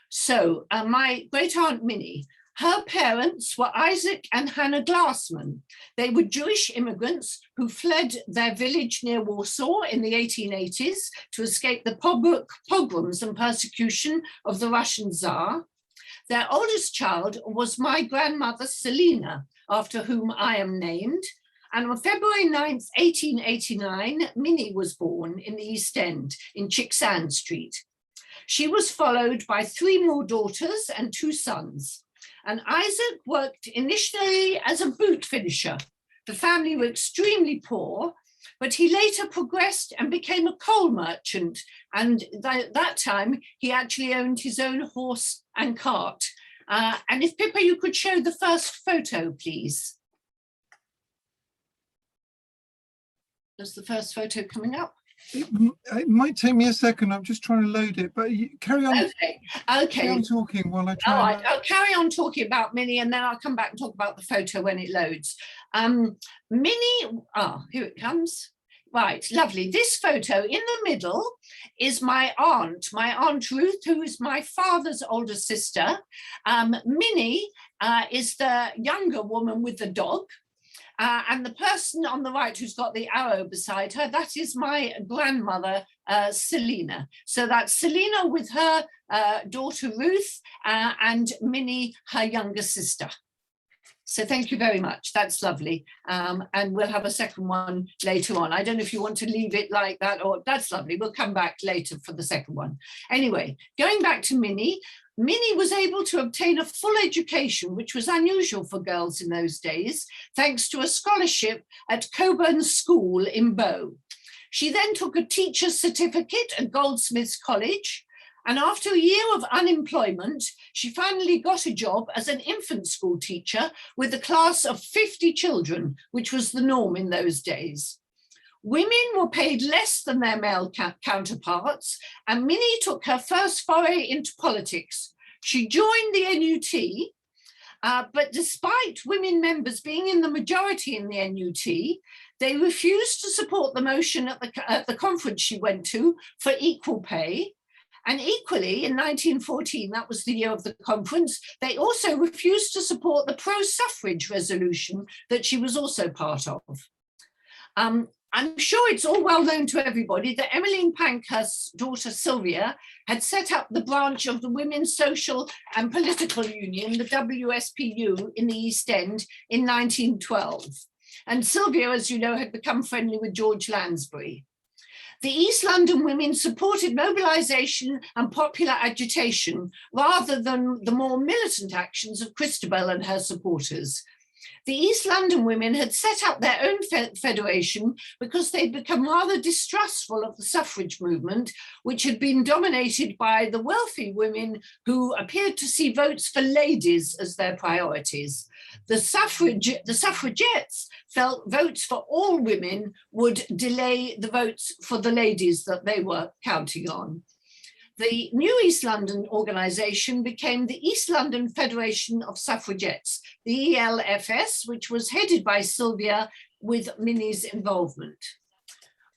Speaker 4: So my great aunt Minnie, Her parents were Isaac and Hannah Glassman. They were Jewish immigrants who fled their village near Warsaw in the 1880s to escape the pogroms and persecution of the Russian Tsar. Their oldest child was my grandmother, Selina, after whom I am named. And on February 9th, 1889, Minnie was born in the East End in Chicksand Street. She was followed by 3 more daughters and 2 sons. And Isaac worked initially as a boot finisher. The family were extremely poor, but he later progressed and became a coal merchant. And that time, he actually owned his own horse and cart. And if Pippa, you could show the first photo, please. Is the first photo coming up?
Speaker 1: It might take me a second. I'm just trying to load it, but you carry on.
Speaker 4: Okay.
Speaker 1: Carry on talking while I try.
Speaker 4: All right, I'll carry on talking about Minnie, and then I'll come back and talk about the photo when it loads. Minnie, here it comes. Right, lovely. This photo in the middle is my Aunt Ruth, who is my father's older sister. Minnie is the younger woman with the dog. And the person on the right who's got the arrow beside her, that is my grandmother, Selina. So that's Selina with her daughter Ruth and Minnie, her younger sister. So thank you very much. That's lovely. And we'll have a second one later on. I don't know if you want to leave it like that, or that's lovely. We'll come back later for the second one. Anyway, going back to Minnie, Minnie was able to obtain a full education, which was unusual for girls in those days, thanks to a scholarship at Coburn School in Bow. She then took a teacher's certificate at Goldsmiths College, and after a year of unemployment, she finally got a job as an infant school teacher with a class of 50 children, which was the norm in those days. Women were paid less than their male counterparts, and Minnie took her first foray into politics. She joined the NUT, but despite women members being in the majority in the NUT, they refused to support the motion at the conference she went to for equal pay. And equally, in 1914, that was the year of the conference, they also refused to support the pro-suffrage resolution that she was also part of. I'm sure it's all well known to everybody that Emmeline Pankhurst's daughter Sylvia had set up the branch of the Women's Social and Political Union, the WSPU, in the East End in 1912. And Sylvia, as you know, had become friendly with George Lansbury. The East London women supported mobilisation and popular agitation rather than the more militant actions of Christabel and her supporters. The East London women had set up their own federation because they'd become rather distrustful of the suffrage movement, which had been dominated by the wealthy women who appeared to see votes for ladies as their priorities. The suffragettes felt votes for all women would delay the votes for the ladies that they were counting on. The new East London organisation became the East London Federation of Suffragettes, the ELFS, which was headed by Sylvia with Minnie's involvement.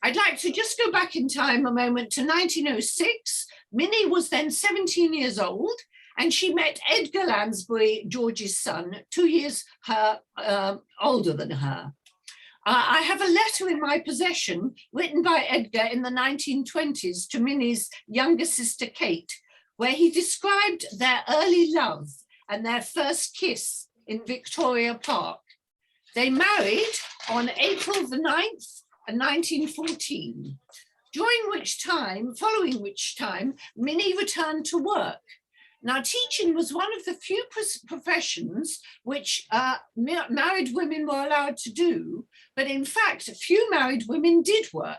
Speaker 4: I'd like to just go back in time a moment to 1906. Minnie was then 17 years old, and she met Edgar Lansbury, George's son, 2 years older than her. I have a letter in my possession written by Edgar in the 1920s to Minnie's younger sister, Kate, where he described their early love and their first kiss in Victoria Park. They married on April the 9th, 1914, following which time, Minnie returned to work. Now, teaching was one of the few professions which married women were allowed to do, but in fact, few married women did work.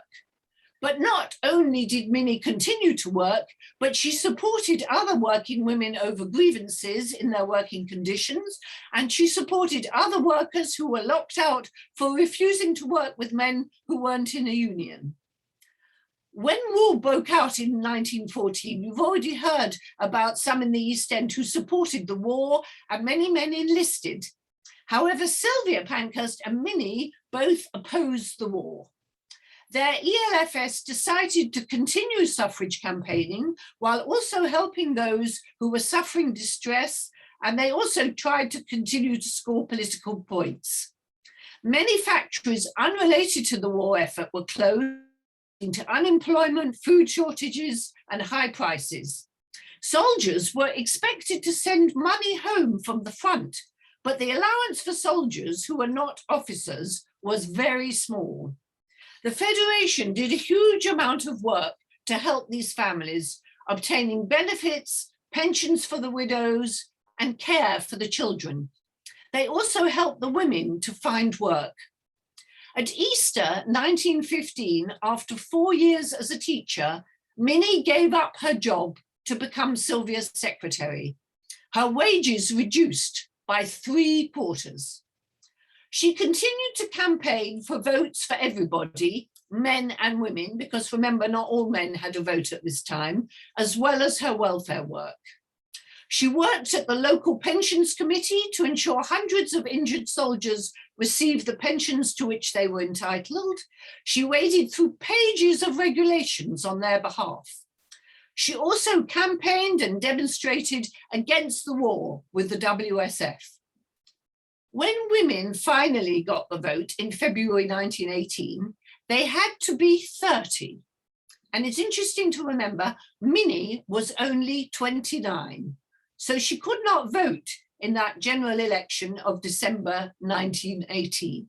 Speaker 4: But not only did Minnie continue to work, but she supported other working women over grievances in their working conditions, and she supported other workers who were locked out for refusing to work with men who weren't in a union. When war broke out in 1914, you've already heard about some in the East End who supported the war, and many men enlisted. However, Sylvia Pankhurst and Minnie both opposed the war. Their ELFS decided to continue suffrage campaigning while also helping those who were suffering distress and they also tried to continue to score political points. Many factories unrelated to the war effort were closed to unemployment, food shortages, and high prices. Soldiers were expected to send money home from the front, but the allowance for soldiers who were not officers was very small. The Federation did a huge amount of work to help these families, obtaining benefits, pensions for the widows, and care for the children. They also helped the women to find work. At Easter 1915, after 4 years as a teacher, Minnie gave up her job to become Sylvia's secretary. Her wages reduced by 3/4. She continued to campaign for votes for everybody, men and women, because remember, not all men had a vote at this time, as well as her welfare work. She worked at the local pensions committee to ensure hundreds of injured soldiers received the pensions to which they were entitled. She waded through pages of regulations on their behalf. She also campaigned and demonstrated against the war with the WSF. When women finally got the vote in February 1918, they had to be 30. And it's interesting to remember, Minnie was only 29. So she could not vote in that general election of December 1918.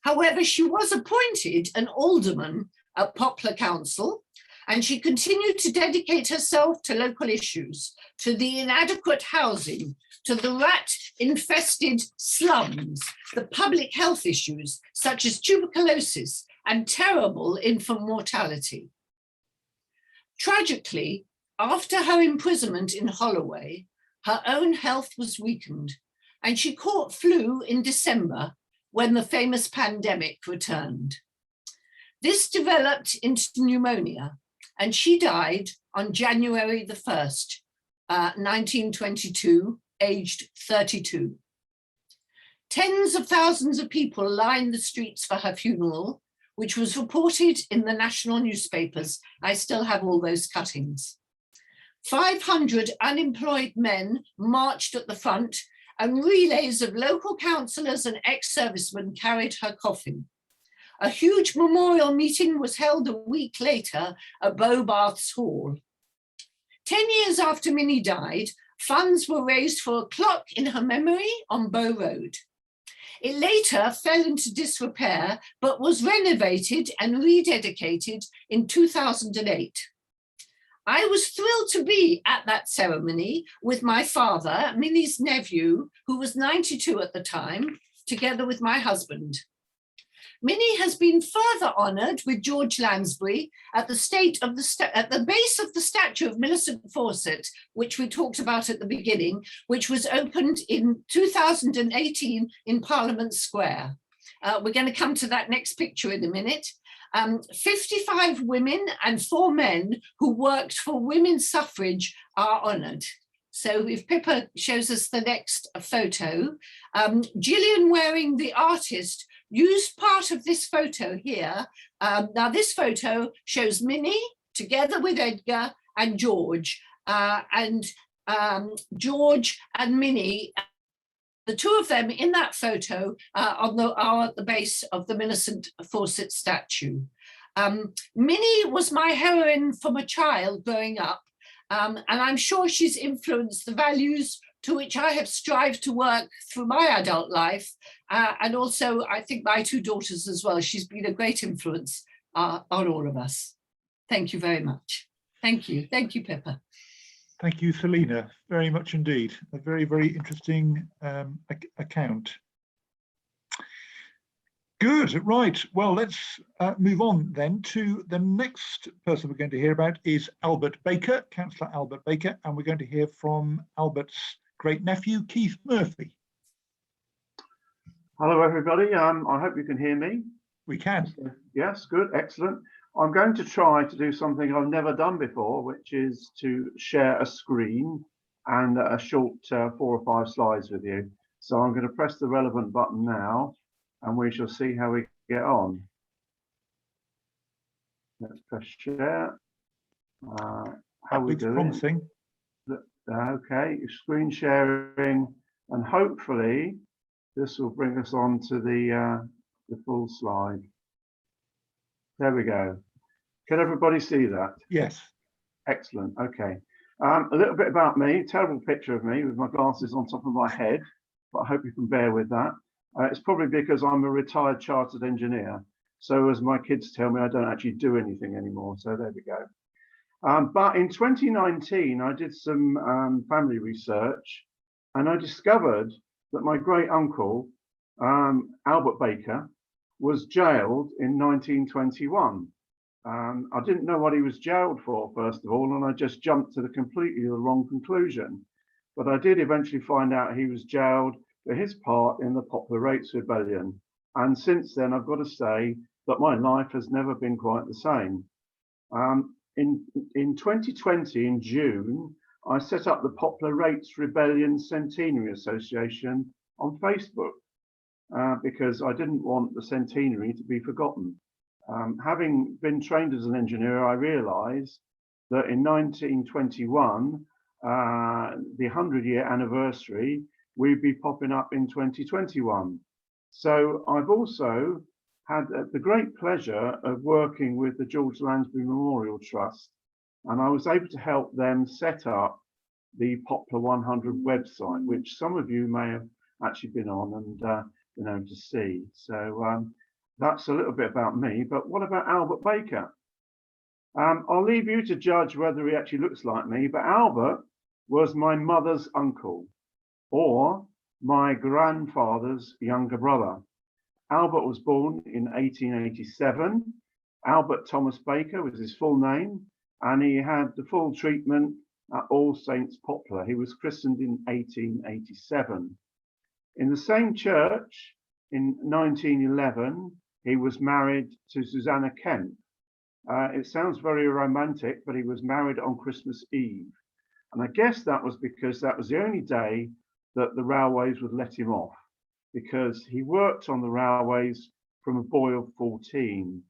Speaker 4: However, she was appointed an alderman at Poplar Council, and she continued to dedicate herself to local issues, to the inadequate housing, to the rat-infested slums, the public health issues such as tuberculosis and terrible infant mortality. Tragically, after her imprisonment in Holloway, her own health was weakened, and she caught flu in December when the famous pandemic returned. This developed into pneumonia, and she died on January the 1st, 1922, aged 32. Tens of thousands of people lined the streets for her funeral, which was reported in the national newspapers. I still have all those cuttings. 500 unemployed men marched at the front, and relays of local councillors and ex-servicemen carried her coffin. A huge memorial meeting was held a week later at Beaubath's Hall. 10 years after Minnie died, funds were raised for a clock in her memory on Bow Road. It later fell into disrepair, but was renovated and rededicated in 2008. I was thrilled to be at that ceremony with my father, Minnie's nephew, who was 92 at the time, together with my husband. Minnie has been further honoured with George Lansbury at the base of the statue of Millicent Fawcett, which we talked about at the beginning, which was opened in 2018 in Parliament Square. We're going to come to that next picture in a minute. 55 women and 4 men who worked for women's suffrage are honoured. So if Pippa shows us the next photo, Gillian Waring, the artist, used part of this photo here. Now this photo shows Minnie together with Edgar and George, George and Minnie, the two of them in that photo are at the base of the Millicent Fawcett statue. Minnie was my heroine from a child growing up, and I'm sure she's influenced the values to which I have strived to work through my adult life, and also I think my 2 daughters as well. She's been a great influence on all of us. Thank you very much. Thank you. Thank you, Pippa.
Speaker 6: Thank you, Selina, very much indeed. A very, very interesting account. Good, right. Well, let's move on then to the next person we're going to hear about is Albert Baker, Councillor Albert Baker, and we're going to hear from Albert's great nephew, Keith Murphy.
Speaker 11: Hello, everybody. I hope you can hear me.
Speaker 6: We can.
Speaker 11: Yes, good, excellent. I'm going to try to do something I've never done before, which is to share a screen and a short 4 or 5 slides with you. So I'm going to press the relevant button now, and we shall see how we get on. Let's press share. How we doing?
Speaker 6: Promising.
Speaker 11: Okay, screen sharing, and hopefully this will bring us on to the full slide. There we go. Can everybody see that?
Speaker 6: Yes.
Speaker 11: Excellent. Okay. A little bit about me. Terrible picture of me with my glasses on top of my head, but I hope you can bear with that. It's probably because I'm a retired chartered engineer. So as my kids tell me, I don't actually do anything anymore. So there we go. But in 2019, I did some family research, and I discovered that my great uncle, Albert Baker, was jailed in 1921. I didn't know what he was jailed for, first of all, and I just jumped to the completely wrong conclusion. But I did eventually find out he was jailed for his part in the Poplar Rates Rebellion. And since then, I've got to say that my life has never been quite the same. In 2020, in June, I set up the Poplar Rates Rebellion Centenary Association on Facebook because I didn't want the centenary to be forgotten. Having been trained as an engineer, I realized that in 1921, the 100-year anniversary, we'd be popping up in 2021. So I've also had the great pleasure of working with the George Lansbury Memorial Trust, and I was able to help them set up the Poplar 100 website, which some of you may have actually been on and to see. So that's a little bit about me. But what about Albert Baker? I'll leave you to judge whether he actually looks like me, but Albert was my mother's uncle, or my grandfather's younger brother. Albert was born in 1887. Albert Thomas Baker was his full name, and he had the full treatment at All Saints Poplar. He was christened in 1887. In the same church in 1911, he was married to Susanna Kemp. It sounds very romantic, but he was married on Christmas Eve. And I guess that was because that was the only day that the railways would let him off, because he worked on the railways from a boy of 14.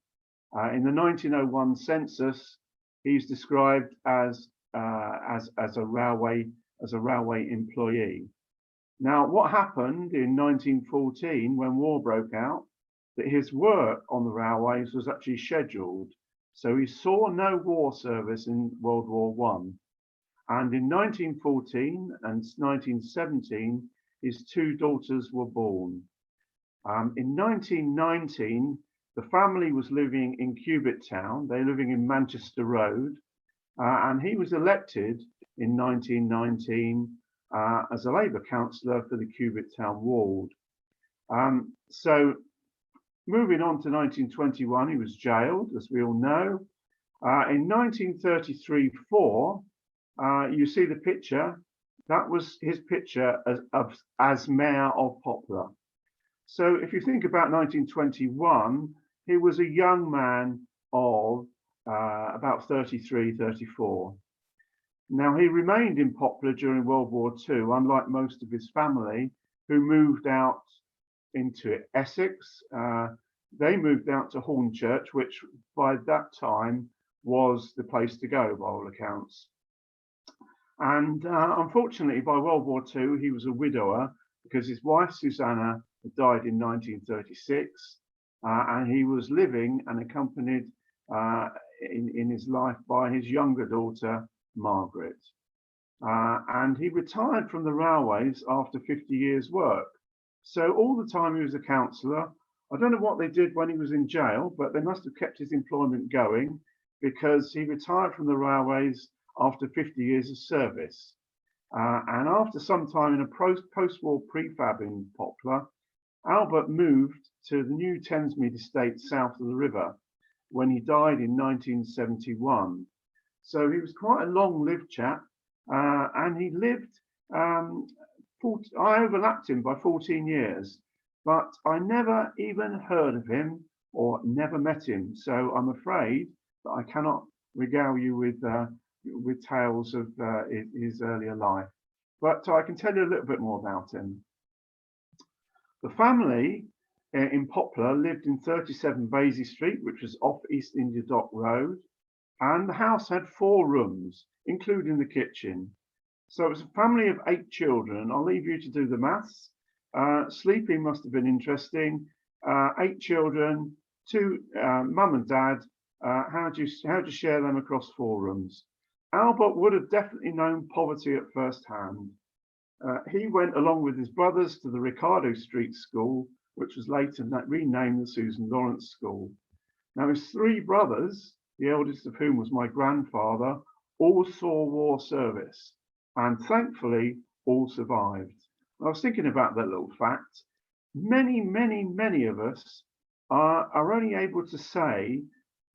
Speaker 11: In the 1901 census, he's described as a railway employee. Now, what happened in 1914 when war broke out, that his work on the railways was actually scheduled. So he saw no war service in World War I. And in 1914 and 1917, his two daughters were born. In 1919, the family was living in Cubitt Town. They're living in Manchester Road. And he was elected in 1919 as a Labour councillor for the Cubitt Town ward. So moving on to 1921, he was jailed, as we all know. In 1933-4, you see the picture. That was his picture as mayor of Poplar. So if you think about 1921, he was a young man of about 33, 34. Now, he remained in Poplar during World War II, unlike most of his family, who moved out into Essex. They moved out to Hornchurch, which by that time was the place to go by all accounts. And unfortunately, by World War II, he was a widower because his wife, Susanna, had died in 1936. And he was living and accompanied in his life by his younger daughter, Margaret. And he retired from the railways after 50 years' work. So all the time he was a councillor. I don't know what they did when he was in jail, but they must have kept his employment going because he retired from the railways after 50 years of service. And after some time in a post-war prefab in Poplar, Albert moved to the new Thamesmead estate south of the river when he died in 1971. So he was quite a long-lived chap, and he lived, I overlapped him by 14 years, but I never even heard of him or never met him. So I'm afraid that I cannot regale you with tales of his earlier life, but I can tell you a little bit more about him. The family in Poplar lived in 37 Basie Street, which was off East India Dock Road, and the house had 4 rooms, including the kitchen. So it was a family of 8 children. I'll leave you to do the maths. Sleeping must have been interesting. 8 children, 2 mum and dad. How do you share them across 4 rooms? Albert would have definitely known poverty at first hand. He went along with his brothers to the Ricardo Street School, which was later renamed the Susan Lawrence School. Now his 3 brothers, the eldest of whom was my grandfather, all saw war service, and thankfully all survived. I was thinking about that little fact. Many of us are only able to say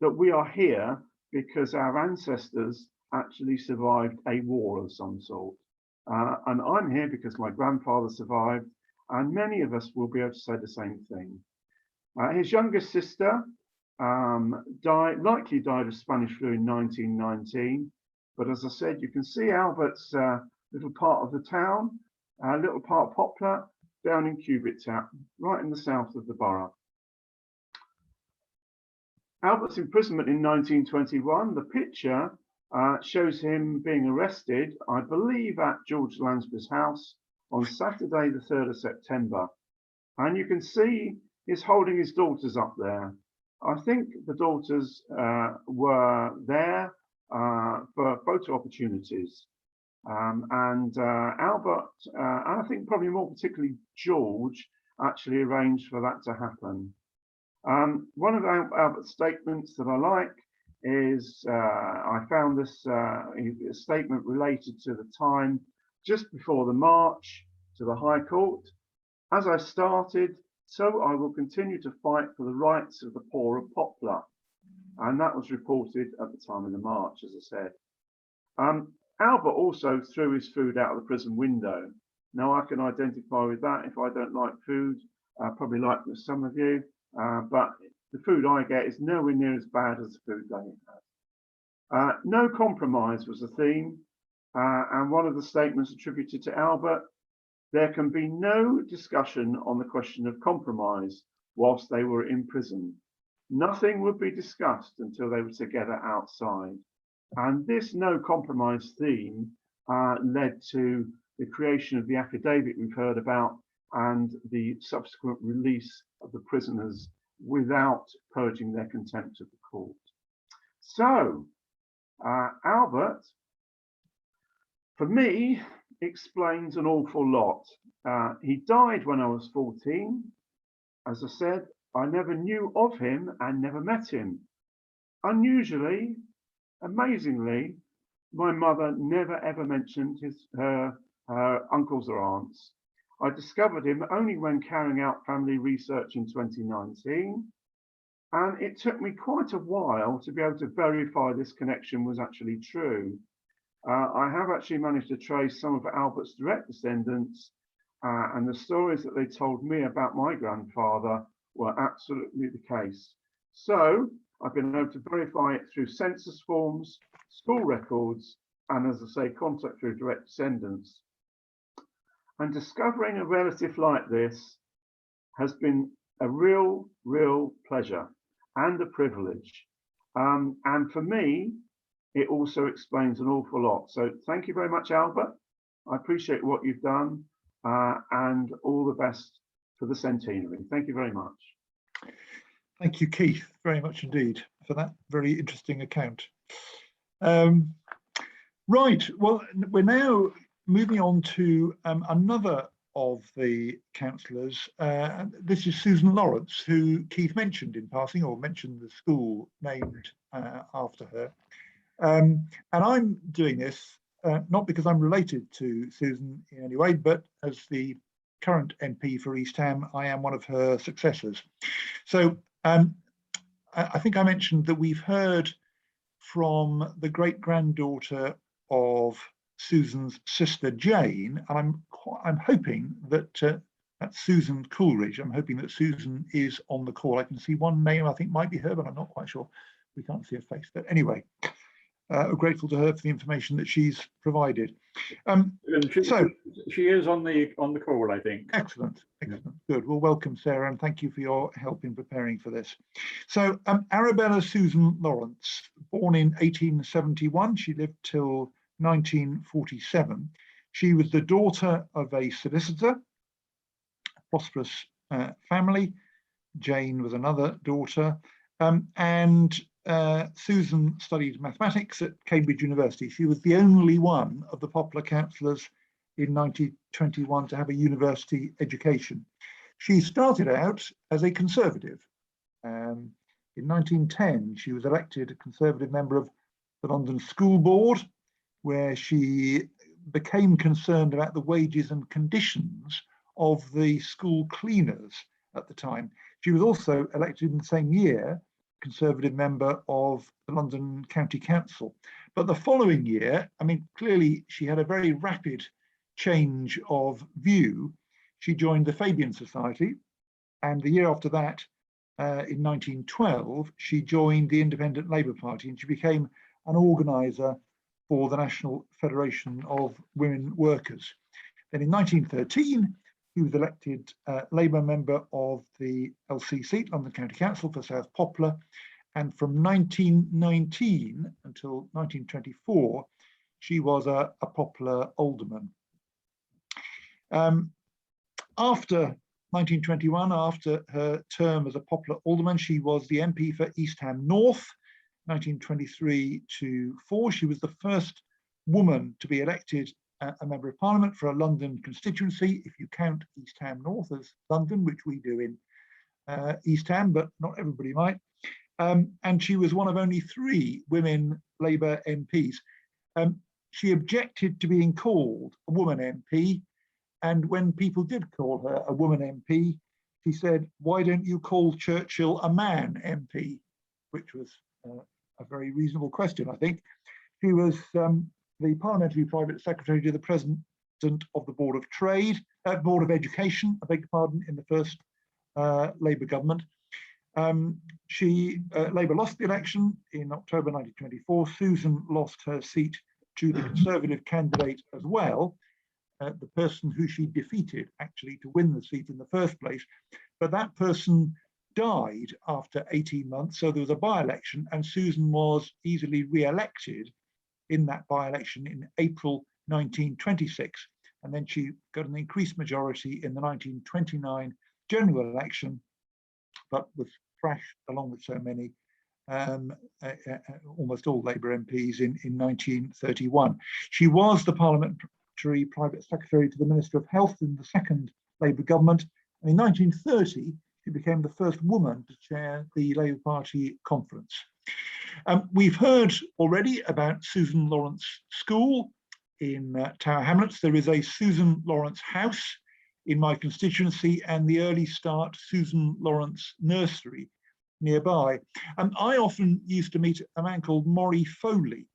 Speaker 11: that we are here because our ancestors actually survived a war of some sort. And I'm here because my grandfather survived, and many of us will be able to say the same thing. His youngest sister likely died of Spanish flu in 1919. But as I said, you can see Albert's little part of the town, little part of Poplar, down in Cubitt Town, right in the south of the borough. Albert's imprisonment in 1921, the picture shows him being arrested, I believe, at George Lansbury's house on Saturday, the 3rd of September. And you can see he's holding his daughters up there. I think the daughters were there for photo opportunities. Albert, and I think probably more particularly George, actually arranged for that to happen. One of Albert's statements that I like is, I found this a statement related to the time just before the march to the High Court. As I started, so I will continue to fight for the rights of the poor of Poplar. And that was reported at the time of the march, as I said. Albert also threw his food out of the prison window. Now I can identify with that. If I don't like food, probably like some of you, but the food I get is nowhere near as bad as the food they have. No compromise was the theme, and one of the statements attributed to Albert: there can be no discussion on the question of compromise whilst they were in prison. Nothing would be discussed until they were together outside. And this no compromise theme led to the creation of the affidavit we've heard about and the subsequent release of the prisoners without purging their contempt of the court. So, Albert, for me, explains an awful lot. He died when I was 14. As I said, I never knew of him and never met him. Unusually, amazingly, my mother never ever mentioned her uncles or aunts. I discovered him only when carrying out family research in 2019, and it took me quite a while to be able to verify this connection was actually true. I have actually managed to trace some of Albert's direct descendants, and the stories that they told me about my grandfather were absolutely the case. So I've been able to verify it through census forms, school records, and, as I say, contact through direct descendants. And discovering a relative like this has been a real pleasure and a privilege. And for me, it also explains an awful lot. So thank you very much, Albert. I appreciate what you've done, and all the best for the centenary. Thank you very much.
Speaker 6: Thank you, Keith, very much indeed for that very interesting account. Right, well, we're now moving on to another of the councillors. This is Susan Lawrence, who Keith mentioned in passing, or mentioned the school named after her. And I'm doing this not because I'm related to Susan in any way, but as the current MP for East Ham, I am one of her successors. So I think I mentioned that we've heard from the great-granddaughter of Susan's sister Jane, and I'm hoping that that's Susan Coleridge. I'm hoping that Susan is on the call. I can see one name I think might be her, but I'm not quite sure. We can't see her face. But anyway, we're grateful to her for the information that she's provided.
Speaker 5: She is on the call, I think.
Speaker 6: Excellent, excellent, good. Well, welcome, Sarah, and thank you for your help in preparing for this. So, Arabella Susan Lawrence, born in 1871, she lived till 1947. She was the daughter of a solicitor, a prosperous family. Jane was another daughter, and Susan studied mathematics at Cambridge University. She was the only one of the Poplar councillors in 1921 to have a university education. She started out as a Conservative. In 1910, she was elected a Conservative member of the London School Board, where she became concerned about the wages and conditions of the school cleaners at the time. She was also elected in the same year, Conservative member of the London County Council. But the following year, I mean, clearly she had a very rapid change of view. She joined the Fabian Society, and the year after that, in 1912, she joined the Independent Labour Party, and she became an organiser for the National Federation of Women Workers. Then in 1913, he was elected Labour member of the LC seat, London County Council for South Poplar, and from 1919 until 1924, she was a Poplar alderman. After 1921, after her term as a Poplar alderman, she was the MP for East Ham North, 1923 to 4. She was the first woman to be elected a member of Parliament for a London constituency, if you count East Ham North as London, which we do in East Ham, but not everybody might. And she was one of only 3 women Labour MPs. She objected to being called a woman MP, and when people did call her a woman MP, she said, "Why don't you call Churchill a man MP?" Which was a very reasonable question, I think. She was the Parliamentary Private Secretary to the President of the Board of Trade, Board of Education, I beg your pardon, in the first Labour government. Labour lost the election in October 1924. Susan lost her seat to the Conservative candidate as well, the person who she defeated actually to win the seat in the first place. But that person died after 18 months, so there was a by-election, and Susan was easily re-elected in that by-election in April 1926, and then she got an increased majority in the 1929 general election, but was thrashed along with so many, almost all Labour MPs in 1931. She was the Parliamentary Private Secretary to the Minister of Health in the second Labour government, and in 1930 she became the first woman to chair the Labour Party conference. We've heard already about Susan Lawrence School in Tower Hamlets. There is a Susan Lawrence House in my constituency, and the Early Start Susan Lawrence Nursery nearby. I often used to meet a man called Maury Foley,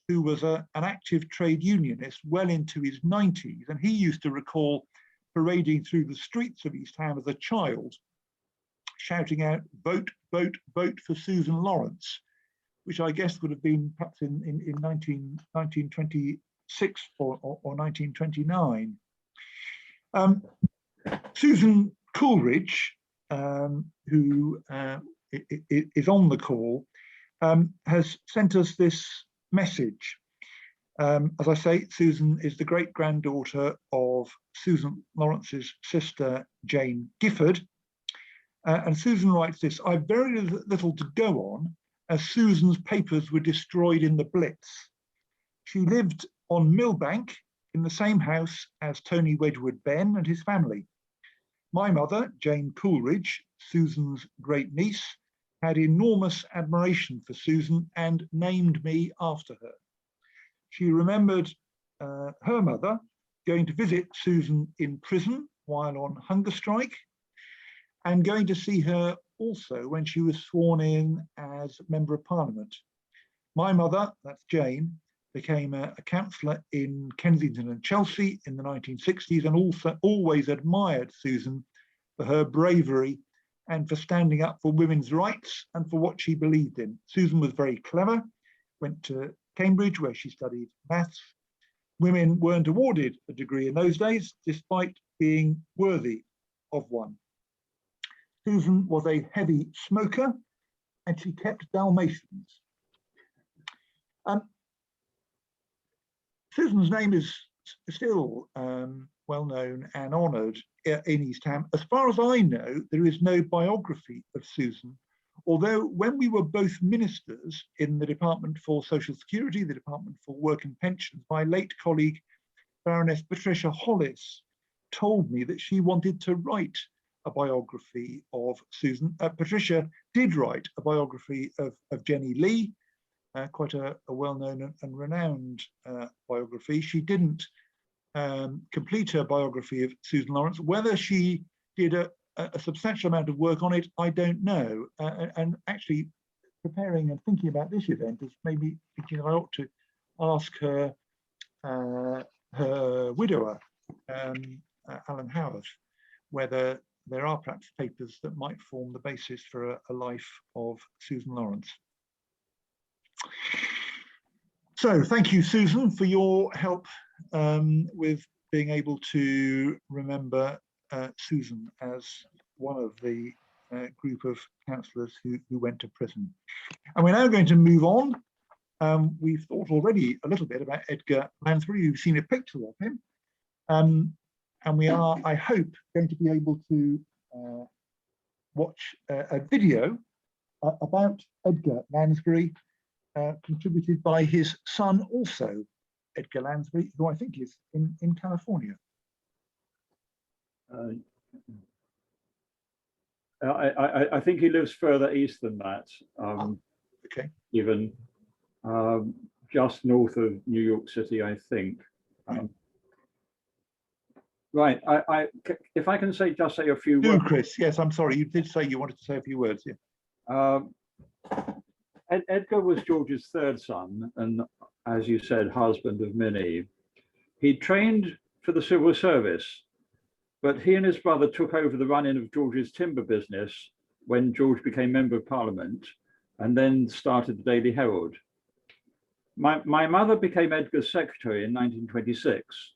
Speaker 6: who was an active trade unionist well into his 90s, and he used to recall parading through the streets of East Ham as a child, shouting out, "Vote, vote, vote for Susan Lawrence," which I guess would have been perhaps in 1926 or 1929. Susan Coleridge, who is on the call, has sent us this message. As I say, Susan is the great-granddaughter of Susan Lawrence's sister, Jane Gifford. And Susan writes this: "I've very little to go on, as Susan's papers were destroyed in the Blitz. She lived on Millbank in the same house as Tony Wedgwood Benn and his family. My mother, Jane Coleridge, Susan's great niece, had enormous admiration for Susan and named me after her. She remembered her mother going to visit Susan in prison while on hunger strike, and going to see her also when she was sworn in as Member of Parliament. My mother, that's Jane, became a councillor in Kensington and Chelsea in the 1960s, and also always admired Susan for her bravery and for standing up for women's rights and for what she believed in. Susan was very clever, went to Cambridge where she studied maths. Women weren't awarded a degree in those days, despite being worthy of one. Susan was a heavy smoker, and she kept Dalmatians." Susan's name is still well known and honoured in East Ham. As far as I know, there is no biography of Susan, although when we were both ministers in the Department for Social Security, the Department for Work and Pensions, my late colleague, Baroness Patricia Hollis, told me that she wanted to write a biography of Susan. Patricia did write a biography of Jenny Lee, quite a well-known and renowned biography. She didn't complete her biography of Susan Lawrence. Whether she did a substantial amount of work on it, I don't know. And actually preparing and thinking about this event has made me thinking I ought to ask her her widower, Alan Howarth, whether there are perhaps papers that might form the basis for a life of Susan Lawrence. So thank you, Susan, for your help with being able to remember Susan as one of the group of councillors who went to prison. And we're now going to move on. We've thought already a little bit about Edgar Lansbury. You've seen a picture of him. And we are, I hope, going to be able to watch a video about Edgar Lansbury, contributed by his son, also Edgar Lansbury, who I think is in California.
Speaker 5: I think he lives further east than that.
Speaker 6: Okay.
Speaker 5: Even just north of New York City, I think. Right. If I can just say a few words.
Speaker 6: Chris, yes, I'm sorry. You did say you wanted to say a few words. Yeah.
Speaker 5: Edgar was George's third son, and as you said, husband of many. He trained for the civil service, but he and his brother took over the run-in of George's timber business when George became Member of Parliament, and then started the Daily Herald. My mother became Edgar's secretary in 1926.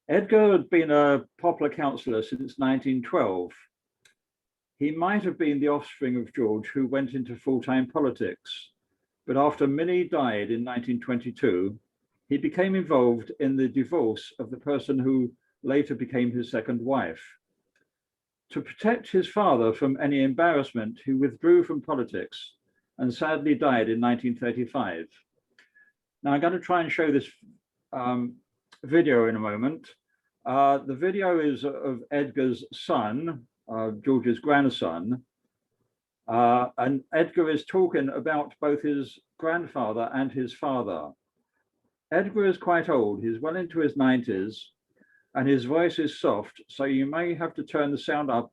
Speaker 5: Edgar had been a Poplar councillor since 1912. He might have been the offspring of George, who went into full-time politics, but after Minnie died in 1922, he became involved in the divorce of the person who later became his second wife. To protect his father from any embarrassment, he withdrew from politics and sadly died in 1935. Now I'm going to try and show this video in a moment. The video is of Edgar's son, George's grandson, and Edgar is talking about both his grandfather and his father. Edgar is quite old, he's well into his 90s, and his voice is soft, so you may have to turn the sound up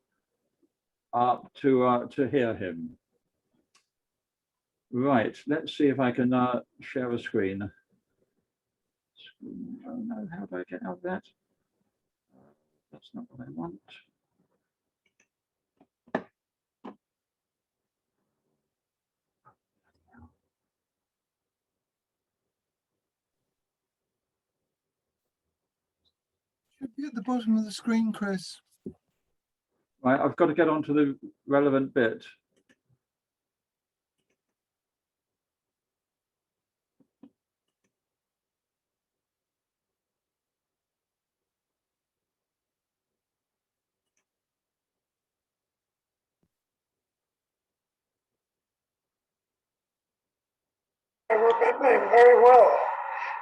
Speaker 5: to hear him. Right, let's see if I can share a screen. Oh no, how do I get out of that? That's not what I want.
Speaker 1: Should be at the bottom of the screen, Chris.
Speaker 5: Right, I've got to get onto the relevant bit.
Speaker 12: I remember him very well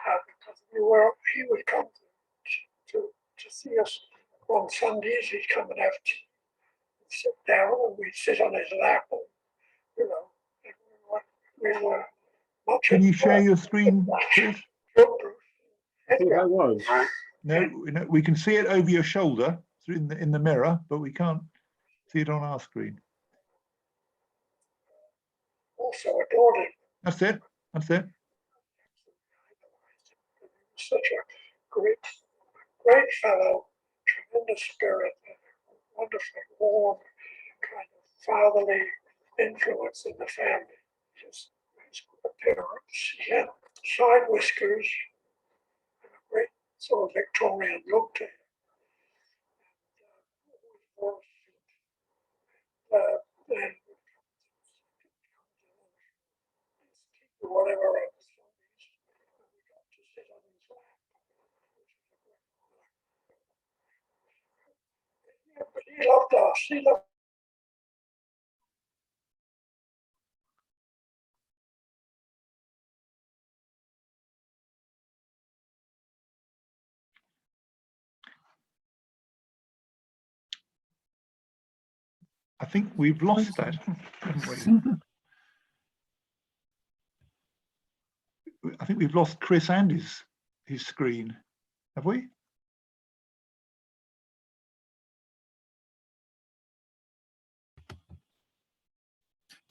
Speaker 12: because he would come to see us on Sundays. He'd come and have tea, sit down, and we'd sit on his lap, and we were much.
Speaker 6: Can you share your screen, Chris?
Speaker 5: I think I was.
Speaker 6: No, we can see it over your shoulder in the mirror, but we can't see it on our screen.
Speaker 12: Also adored him.
Speaker 6: That's it. That's it.
Speaker 12: Such a great fellow, tremendous spirit, wonderfully warm, kind of fatherly influence in the family. His appearance, he had side whiskers, and a great sort of Victorian look to him. And whatever else, we got to sit on his lap. But he loved us. He loved.
Speaker 6: I think we've lost that, haven't we? I think we've lost Chris and his screen. Have we?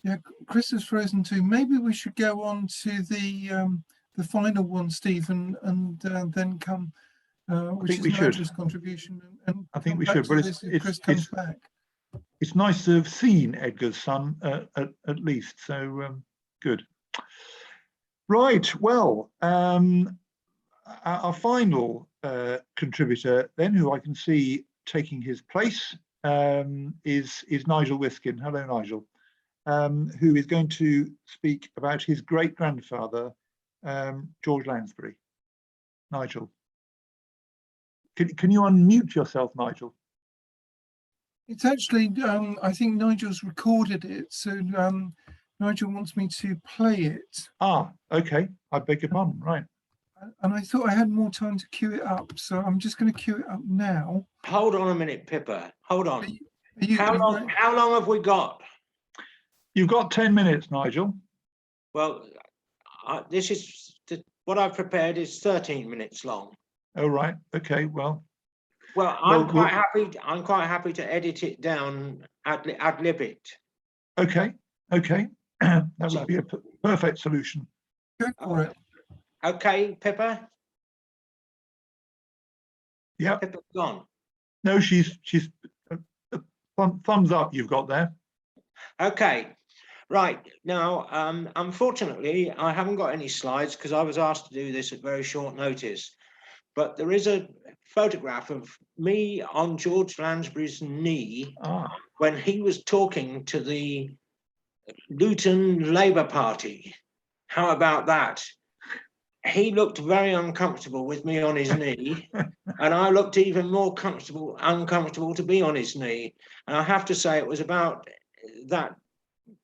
Speaker 1: Yeah, Chris is frozen too. Maybe we should go on to the final one, Stephen, and then come, which is Nigel's contribution. And
Speaker 6: I think we
Speaker 1: back
Speaker 6: should,
Speaker 1: to
Speaker 6: but
Speaker 1: this if Chris comes back.
Speaker 6: It's nice to have seen Edgar's son at least, so good. Right, well, our final contributor then, who I can see taking his place, is Nigel Wiskin. Hello, Nigel, who is going to speak about his great-grandfather, George Lansbury. Nigel. Can you unmute yourself, Nigel?
Speaker 1: It's actually, I think Nigel's recorded it, so Nigel wants me to play it.
Speaker 6: Ah, okay. I beg your pardon, right.
Speaker 1: And I thought I had more time to queue it up, so I'm just going to queue it up now.
Speaker 2: Hold on a minute, Pippa. Hold on.
Speaker 1: How
Speaker 2: long have we got?
Speaker 6: You've got 10 minutes, Nigel.
Speaker 2: Well, what I've prepared is 13 minutes long.
Speaker 6: Oh, right. Okay, well.
Speaker 2: Well, I'm quite happy to edit it down, ad lib it.
Speaker 6: Okay, okay. That would be a perfect solution.
Speaker 1: Go for it.
Speaker 2: Okay, Pippa?
Speaker 6: Yeah.
Speaker 2: Pippa's gone.
Speaker 6: No, she's thumbs up you've got there.
Speaker 2: Okay, right. Now, unfortunately, I haven't got any slides because I was asked to do this at very short notice. But there is a photograph of me on George Lansbury's knee when he was talking to the Luton Labour Party. How about that? He looked very uncomfortable with me on his knee, and I looked even more uncomfortable to be on his knee. And I have to say, it was about that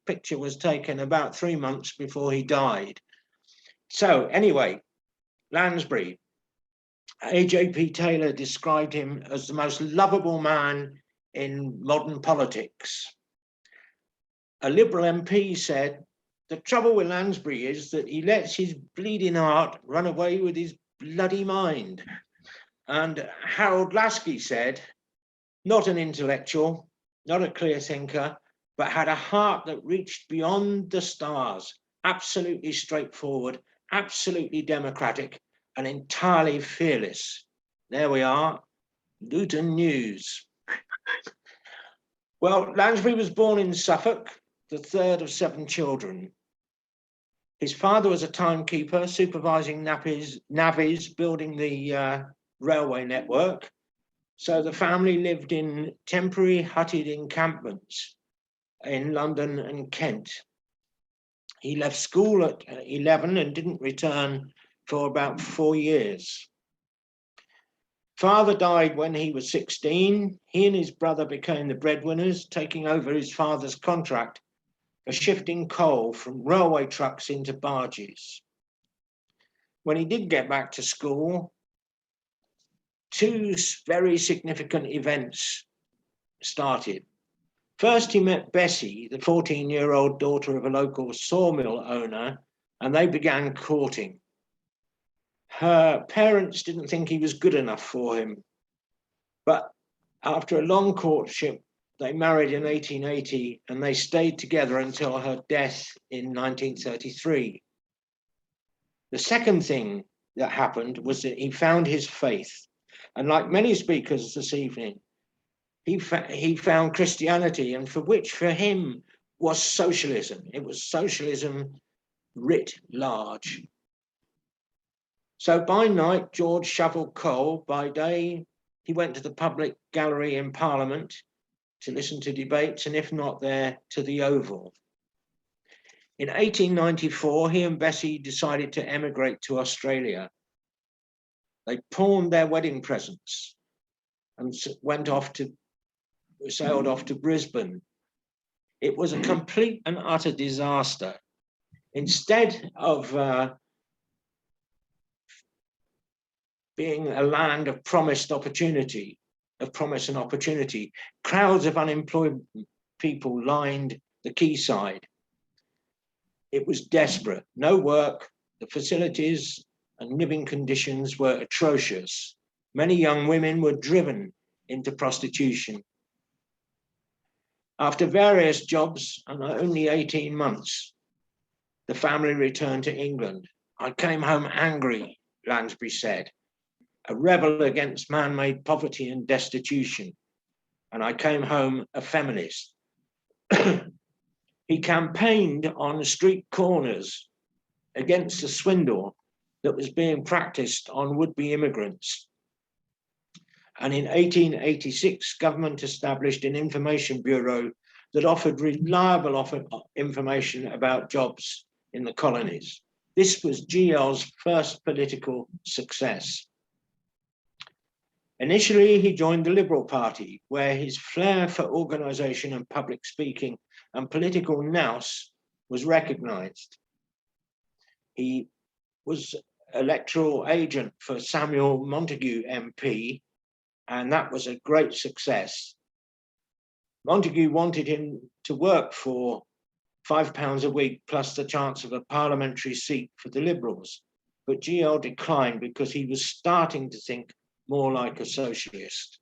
Speaker 2: picture was taken about 3 months before he died. So anyway, Lansbury. A.J.P. Taylor described him as the most lovable man in modern politics. A Liberal MP said, the trouble with Lansbury is that he lets his bleeding heart run away with his bloody mind. And Harold Lasky said, not an intellectual, not a clear thinker, but had a heart that reached beyond the stars, absolutely straightforward, absolutely democratic, and entirely fearless. There we are, Luton News. Well, Lansbury was born in Suffolk, the third of 7 children. His father was a timekeeper, supervising navvies, building the railway network. So the family lived in temporary hutted encampments in London and Kent. He left school at 11 and didn't return for about 4 years. Father died when he was 16. He and his brother became the breadwinners, taking over his father's contract for shifting coal from railway trucks into barges. When he did get back to school, 2 very significant events started. First, he met Bessie, the 14-year-old daughter of a local sawmill owner, and they began courting. Her parents didn't think he was good enough for him, but after a long courtship, they married in 1880 and they stayed together until her death in 1933. The second thing that happened was that he found his faith. And like many speakers this evening, he found Christianity, and for him was socialism. It was socialism writ large. So by night, George shoveled coal. By day, he went to the public gallery in Parliament to listen to debates, and if not there, to the Oval. In 1894, he and Bessie decided to emigrate to Australia. They pawned their wedding presents and went off to sailed off to Brisbane. It was a complete and utter disaster. Instead of being a land of promise and opportunity, crowds of unemployed people lined the quayside. It was desperate. No work, the facilities and living conditions were atrocious. Many young women were driven into prostitution. After various jobs and only 18 months, the family returned to England. I came home angry, Lansbury said, a rebel against man-made poverty and destitution. And I came home a feminist. He campaigned on street corners against the swindle that was being practiced on would-be immigrants. And in 1886, government established an information bureau that offered reliable information about jobs in the colonies. This was GL's first political success. Initially, he joined the Liberal Party, where his flair for organisation and public speaking and political nous was recognised. He was electoral agent for Samuel Montague MP, and that was a great success. Montague wanted him to work for £5 a week plus the chance of a parliamentary seat for the Liberals, but GL declined because he was starting to think more like a socialist.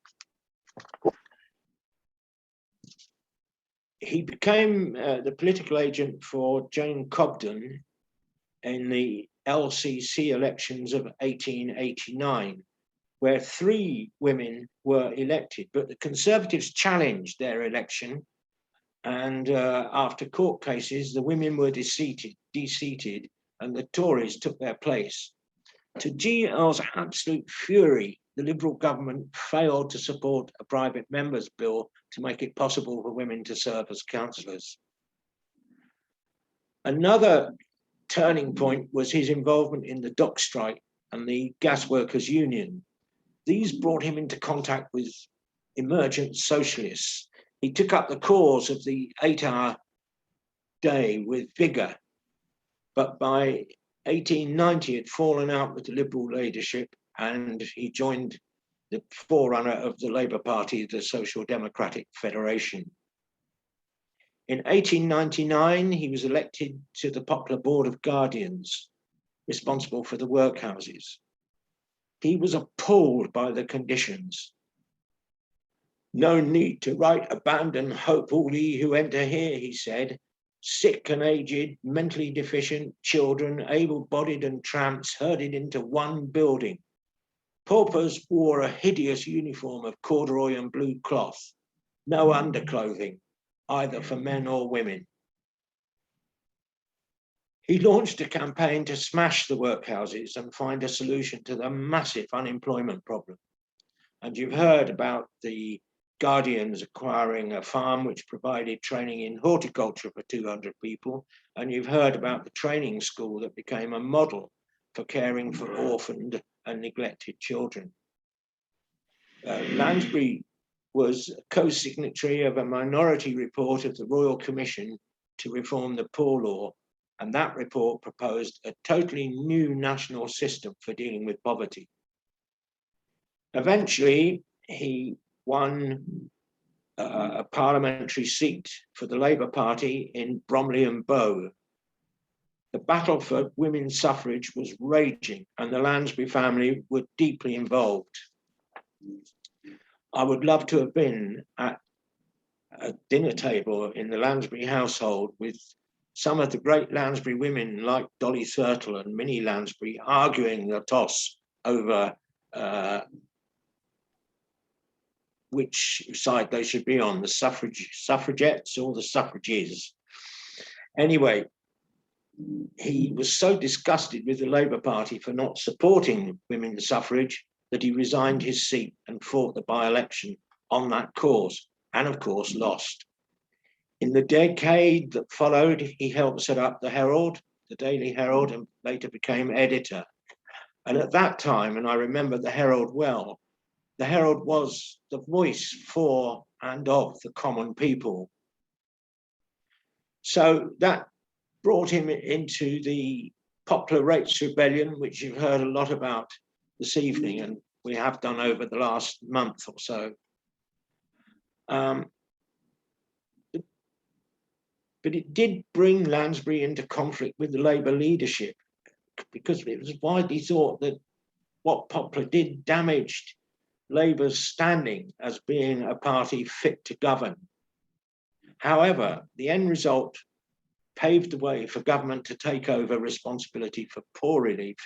Speaker 2: He became the political agent for Jane Cobden in the LCC elections of 1889, where 3 women were elected, but the Conservatives challenged their election, and after court cases, the women were deseated, and the Tories took their place. To GL's absolute fury, the Liberal government failed to support a private member's bill to make it possible for women to serve as councillors. Another turning point was his involvement in the dock strike and the gas workers' union. These brought him into contact with emergent socialists. He took up the cause of the 8-hour day with vigour, but by 1890 had fallen out with the Liberal leadership, and he joined the forerunner of the Labour Party, the Social Democratic Federation. In 1899, he was elected to the Poplar Board of Guardians, responsible for the workhouses. He was appalled by the conditions. No need to write abandon hope all ye who enter here, he said. Sick and aged, mentally deficient, children, able-bodied and tramps herded into one building. Paupers wore a hideous uniform of corduroy and blue cloth, no underclothing, either for men or women. He launched a campaign to smash the workhouses and find a solution to the massive unemployment problem. And you've heard about the Guardians acquiring a farm which provided training in horticulture for 200 people. And you've heard about the training school that became a model for caring for orphaned and neglected children. Lansbury was co-signatory of a minority report of the Royal Commission to reform the Poor Law, and that report proposed a totally new national system for dealing with poverty. Eventually, he won a parliamentary seat for the Labour Party in Bromley and Bow. The battle for women's suffrage was raging, and the Lansbury family were deeply involved. I would love to have been at a dinner table in the Lansbury household with some of the great Lansbury women like Dolly Thurtle and Minnie Lansbury arguing the toss over which side they should be on, the suffragettes or the suffrages. Anyway, he was so disgusted with the Labour Party for not supporting women's suffrage that he resigned his seat and fought the by-election on that cause, and of course lost. In the decade that followed, he helped set up the Herald, the Daily Herald, and later became editor. And at that time, and I remember the Herald well, the Herald was the voice for and of the common people. So that brought him into the Poplar Rates Rebellion, which you've heard a lot about this evening, and we have done over the last month or so. But it did bring Lansbury into conflict with the Labour leadership, because it was widely thought that what Poplar did damaged Labour's standing as being a party fit to govern. However, the end result paved the way for government to take over responsibility for poor relief.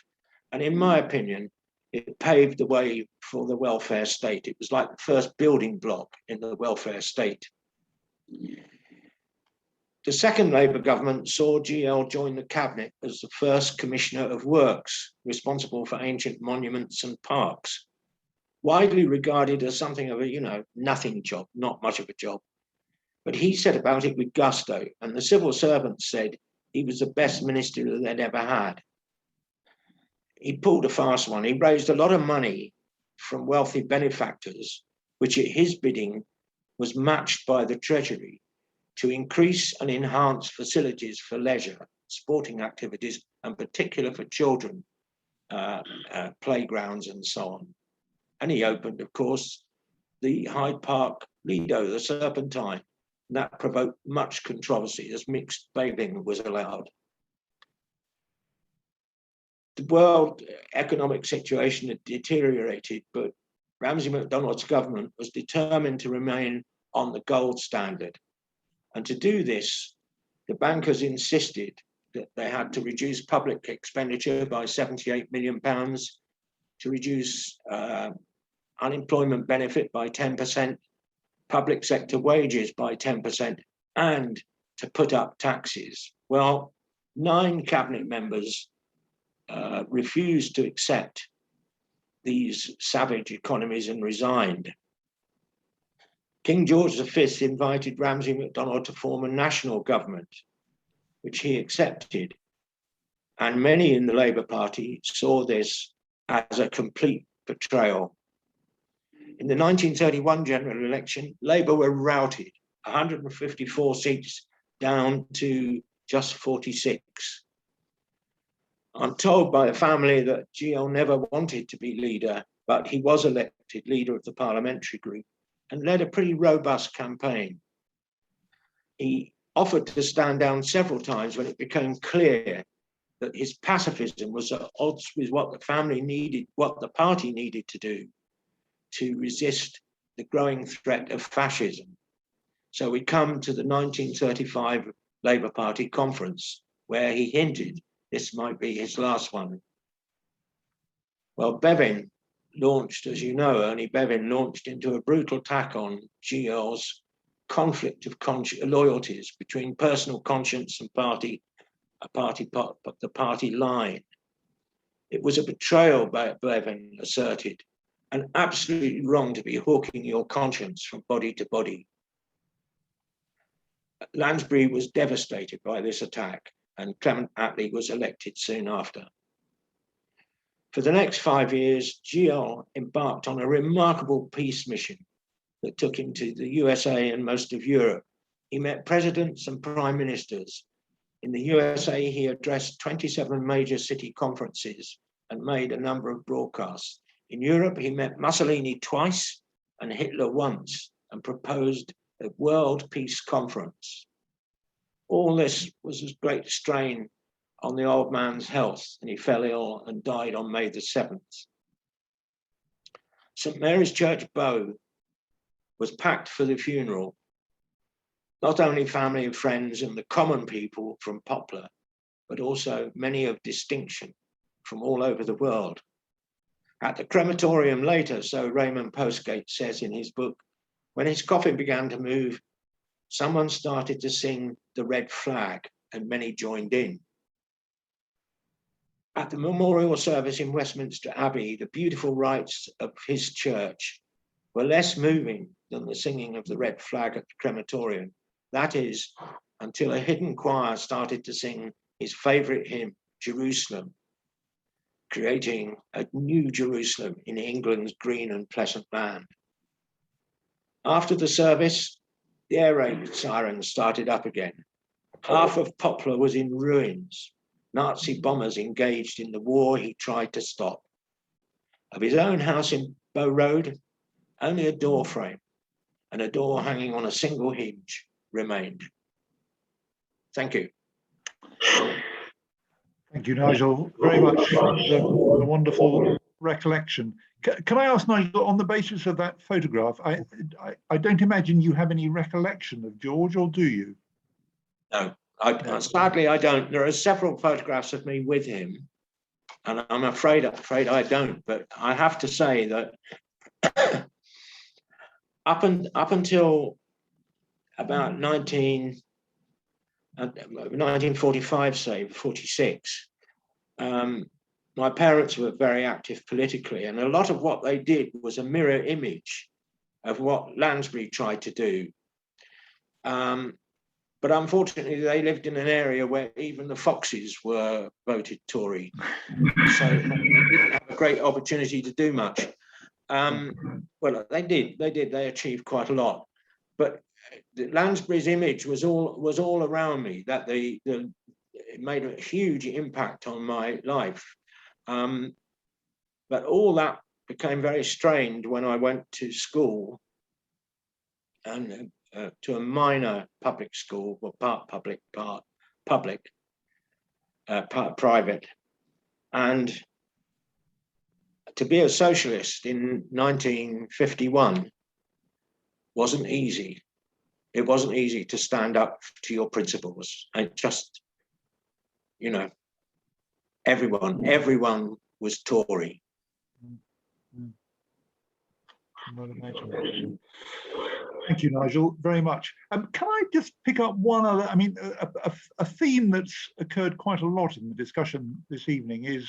Speaker 2: And in my opinion, it paved the way for the welfare state. It was like the first building block in the welfare state. The second Labour government saw GL join the cabinet as the first Commissioner of Works, responsible for ancient monuments and parks, widely regarded as something of a, nothing job, not much of a job. But he set about it with gusto, and the civil servants said he was the best minister that they'd ever had. He pulled a fast one. He raised a lot of money from wealthy benefactors, which at his bidding was matched by the Treasury to increase and enhance facilities for leisure, sporting activities, and particular for children, playgrounds and so on. And he opened, of course, the Hyde Park Lido, the Serpentine. That provoked much controversy as mixed bathing was allowed. The world economic situation had deteriorated, but Ramsay MacDonald's government was determined to remain on the gold standard. And to do this, the bankers insisted that they had to reduce public expenditure by £78 million, to reduce unemployment benefit by 10%, public sector wages by 10%, and to put up taxes. Well, 9 cabinet members refused to accept these savage economies and resigned. King George V invited Ramsay MacDonald to form a national government, which he accepted. And many in the Labour Party saw this as a complete betrayal. In the 1931 general election, Labour were routed, 154 seats down to just 46. I'm told by a family that GL never wanted to be leader, but he was elected leader of the parliamentary group and led a pretty robust campaign. He offered to stand down several times when it became clear that his pacifism was at odds with what the family needed, what the party needed to do to resist the growing threat of fascism. So we come to the 1935 Labour Party conference, where he hinted this might be his last one. Well, Bevin launched, as you know, Ernie Bevin launched into a brutal attack on GL's conflict of loyalties between personal conscience and the party line. It was a betrayal, Bevin asserted, and absolutely wrong to be hawking your conscience from body to body. Lansbury was devastated by this attack, and Clement Attlee was elected soon after. For the next 5 years, GL embarked on a remarkable peace mission that took him to the USA and most of Europe. He met presidents and prime ministers. In the USA, he addressed 27 major city conferences and made a number of broadcasts. In Europe, he met Mussolini twice and Hitler once and proposed a world peace conference. All this was a great strain on the old man's health, and he fell ill and died on May the 7th. St. Mary's Church, Bow, was packed for the funeral. Not only family and friends and the common people from Poplar, but also many of distinction from all over the world. At the crematorium later, so Raymond Postgate says in his book, when his coffin began to move, someone started to sing The Red Flag, and many joined in. At the memorial service in Westminster Abbey, the beautiful rites of his church were less moving than the singing of the Red Flag at the crematorium. That is, until a hidden choir started to sing his favorite hymn, Jerusalem. creating a new Jerusalem in England's green and pleasant land. After the service, the air raid sirens started up again. Half of Poplar was in ruins. Nazi bombers engaged in the war he tried to stop. Of his own house in Bow Road, only a door frame and a door hanging on a single hinge remained. Thank you.
Speaker 6: Thank you, Nigel, very much for the wonderful recollection. Can I ask, Nigel, on the basis of that photograph, I don't imagine you have any recollection of George, or do you?
Speaker 2: No, sadly I don't. There are several photographs of me with him, and I'm afraid I don't. But I have to say that up until about 1945, say 46, my parents were very active politically, and a lot of what they did was a mirror image of what Lansbury tried to do. But unfortunately, they lived in an area where even the foxes were voted Tory, so they didn't have a great opportunity to do much. Well, they did. They achieved quite a lot, but Lansbury's image was all around me. That it made a huge impact on my life. But all that became very strained when I went to school, and to a minor public school, well, part public, part private, and to be a socialist in 1951 wasn't easy. It wasn't easy to stand up to your principles, and just, you know, everyone was Tory.
Speaker 6: Thank you, Nigel, very much. Can I just pick up one other, I mean, a theme that's occurred quite a lot in the discussion this evening is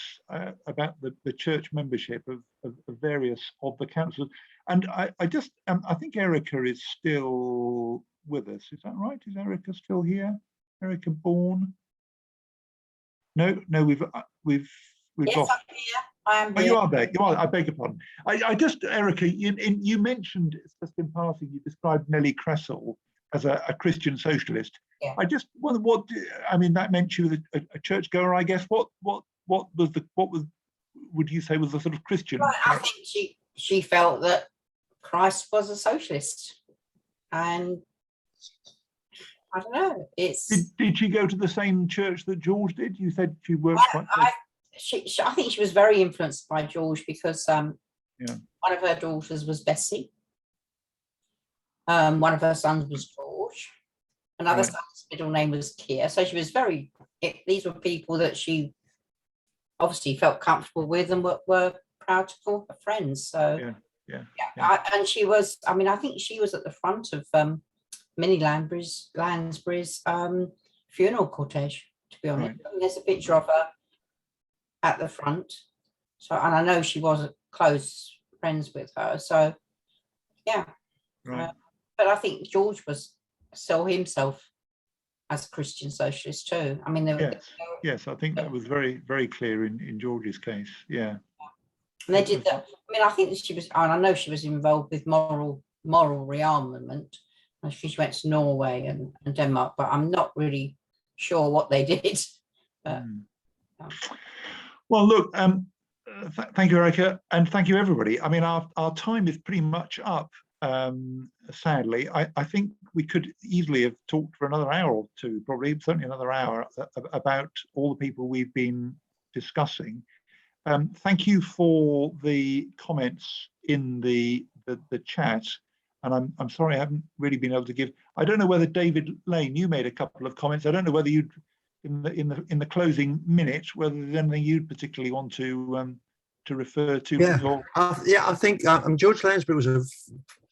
Speaker 6: about the church membership of various of the councils. And I think Erica is still with us. Is that right? Is Erica still here? Erica Bourne? No, we've
Speaker 8: Yes,
Speaker 6: lost.
Speaker 8: I'm here. I am
Speaker 6: Oh,
Speaker 8: here.
Speaker 6: you are there. You are. I beg your pardon. I just, Erica, you mentioned, just in passing, you described Nellie Cressel as a Christian socialist.
Speaker 8: Yeah.
Speaker 6: I just wonder I mean, that meant she was a churchgoer, I guess. What would you say was the sort of Christian?
Speaker 8: Right, I think she felt that Christ was a socialist, and I don't know.
Speaker 6: Did she go to the same church that George did? You said she worked quite close.
Speaker 8: I think she was very influenced by George because one
Speaker 6: Yeah.
Speaker 8: of her daughters was Bessie. One of her sons was George. Another
Speaker 6: Right.
Speaker 8: son's middle name was Keir. So she was these were people that she obviously felt comfortable with and were proud to call her friends. So
Speaker 6: Yeah.
Speaker 8: and she was, I mean, I think she was at the front of Minnie Lansbury's funeral cortege, to be honest.
Speaker 6: Right.
Speaker 8: I mean, there's a picture of her at the front. So, and I know she was close friends with her. So, yeah.
Speaker 6: Right.
Speaker 8: But I think George saw himself as a Christian socialist too. I mean,
Speaker 6: Yes, I think that was very, very clear in George's case. Yeah.
Speaker 8: And they did that. I mean, I think she was, and I know she was involved with moral rearmament. She went to Norway and Denmark, but I'm not really sure what they did.
Speaker 6: Well, look, thank you, Erica, and thank you, everybody. I mean, our time is pretty much up, sadly. I think we could easily have talked for another hour or two, probably, certainly another hour, about all the people we've been discussing. Thank you for the comments in the chat, and I'm sorry I haven't really been able to give. I don't know whether David Lane, you made a couple of comments. I don't know whether you'd in the closing minute whether there's anything you'd particularly want to refer to.
Speaker 13: I think George Lansbury was an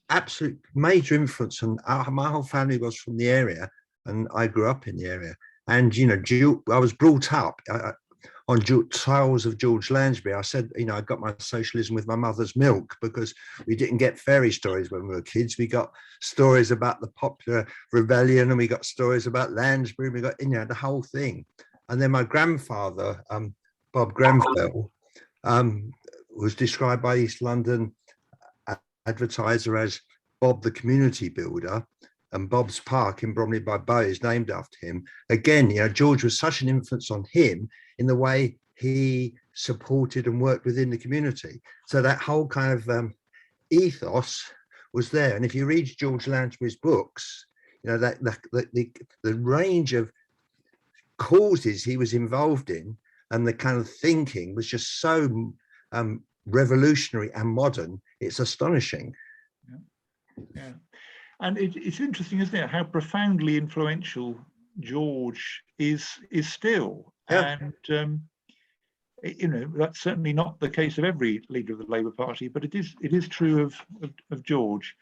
Speaker 13: absolute major influence, and my whole family was from the area, and I grew up in the area. And you know, I was brought up on tales of George Lansbury. I said, you know, I got my socialism with my mother's milk, because we didn't get fairy stories when we were kids. We got stories about the Poplar Rebellion, and we got stories about Lansbury, and we got, you know, the whole thing. And then my grandfather, Bob Grenfell, was described by East London Advertiser as Bob the Community Builder, and Bob's Park in Bromley by Bow is named after him. Again, you know, George was such an influence on him in the way he supported and worked within the community. So that whole kind of ethos was there. And if you read George Lansbury's books, you know, that the range of causes he was involved in and the kind of thinking was just so revolutionary and modern. It's astonishing.
Speaker 6: Yeah. And it's interesting, isn't it, how profoundly influential George is still. Yeah. And you know, that's certainly not the case of every leader of the Labour Party, but it is true of George.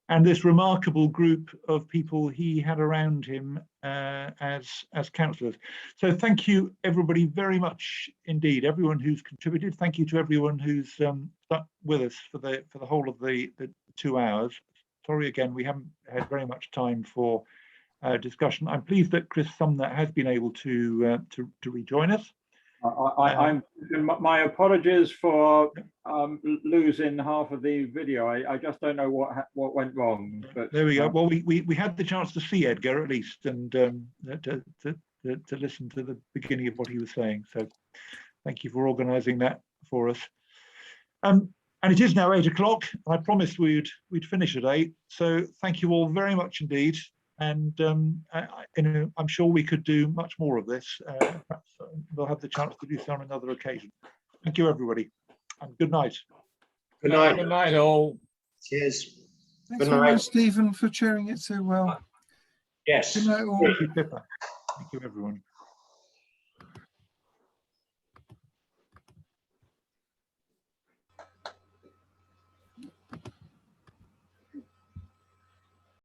Speaker 6: And this remarkable group of people he had around him as councillors. So thank you everybody very much indeed, everyone who's contributed. Thank you to everyone who's stuck with us for the whole of the 2 hours. Sorry again, we haven't had very much time for discussion. I'm pleased that Chris Sumner has been able to rejoin us.
Speaker 5: My apologies for losing half of the video. I just don't know what went wrong. But
Speaker 6: there we go. Well, we had the chance to see Edgar at least, and to listen to the beginning of what he was saying. So thank you for organising that for us. And it is now 8 o'clock. I promised we'd finish at 8. So thank you all very much indeed. And you know, I'm sure we could do much more of this. Perhaps we'll have the chance to do so on another occasion. Thank you, everybody, and good night.
Speaker 2: Good night.
Speaker 10: Good night, all.
Speaker 2: Cheers.
Speaker 1: Thanks
Speaker 2: Good
Speaker 1: very
Speaker 2: night.
Speaker 1: much, Stephen, for chairing it so well.
Speaker 2: Yes.
Speaker 1: Good night, all.
Speaker 6: Thank you, Pippa. Thank you, everyone.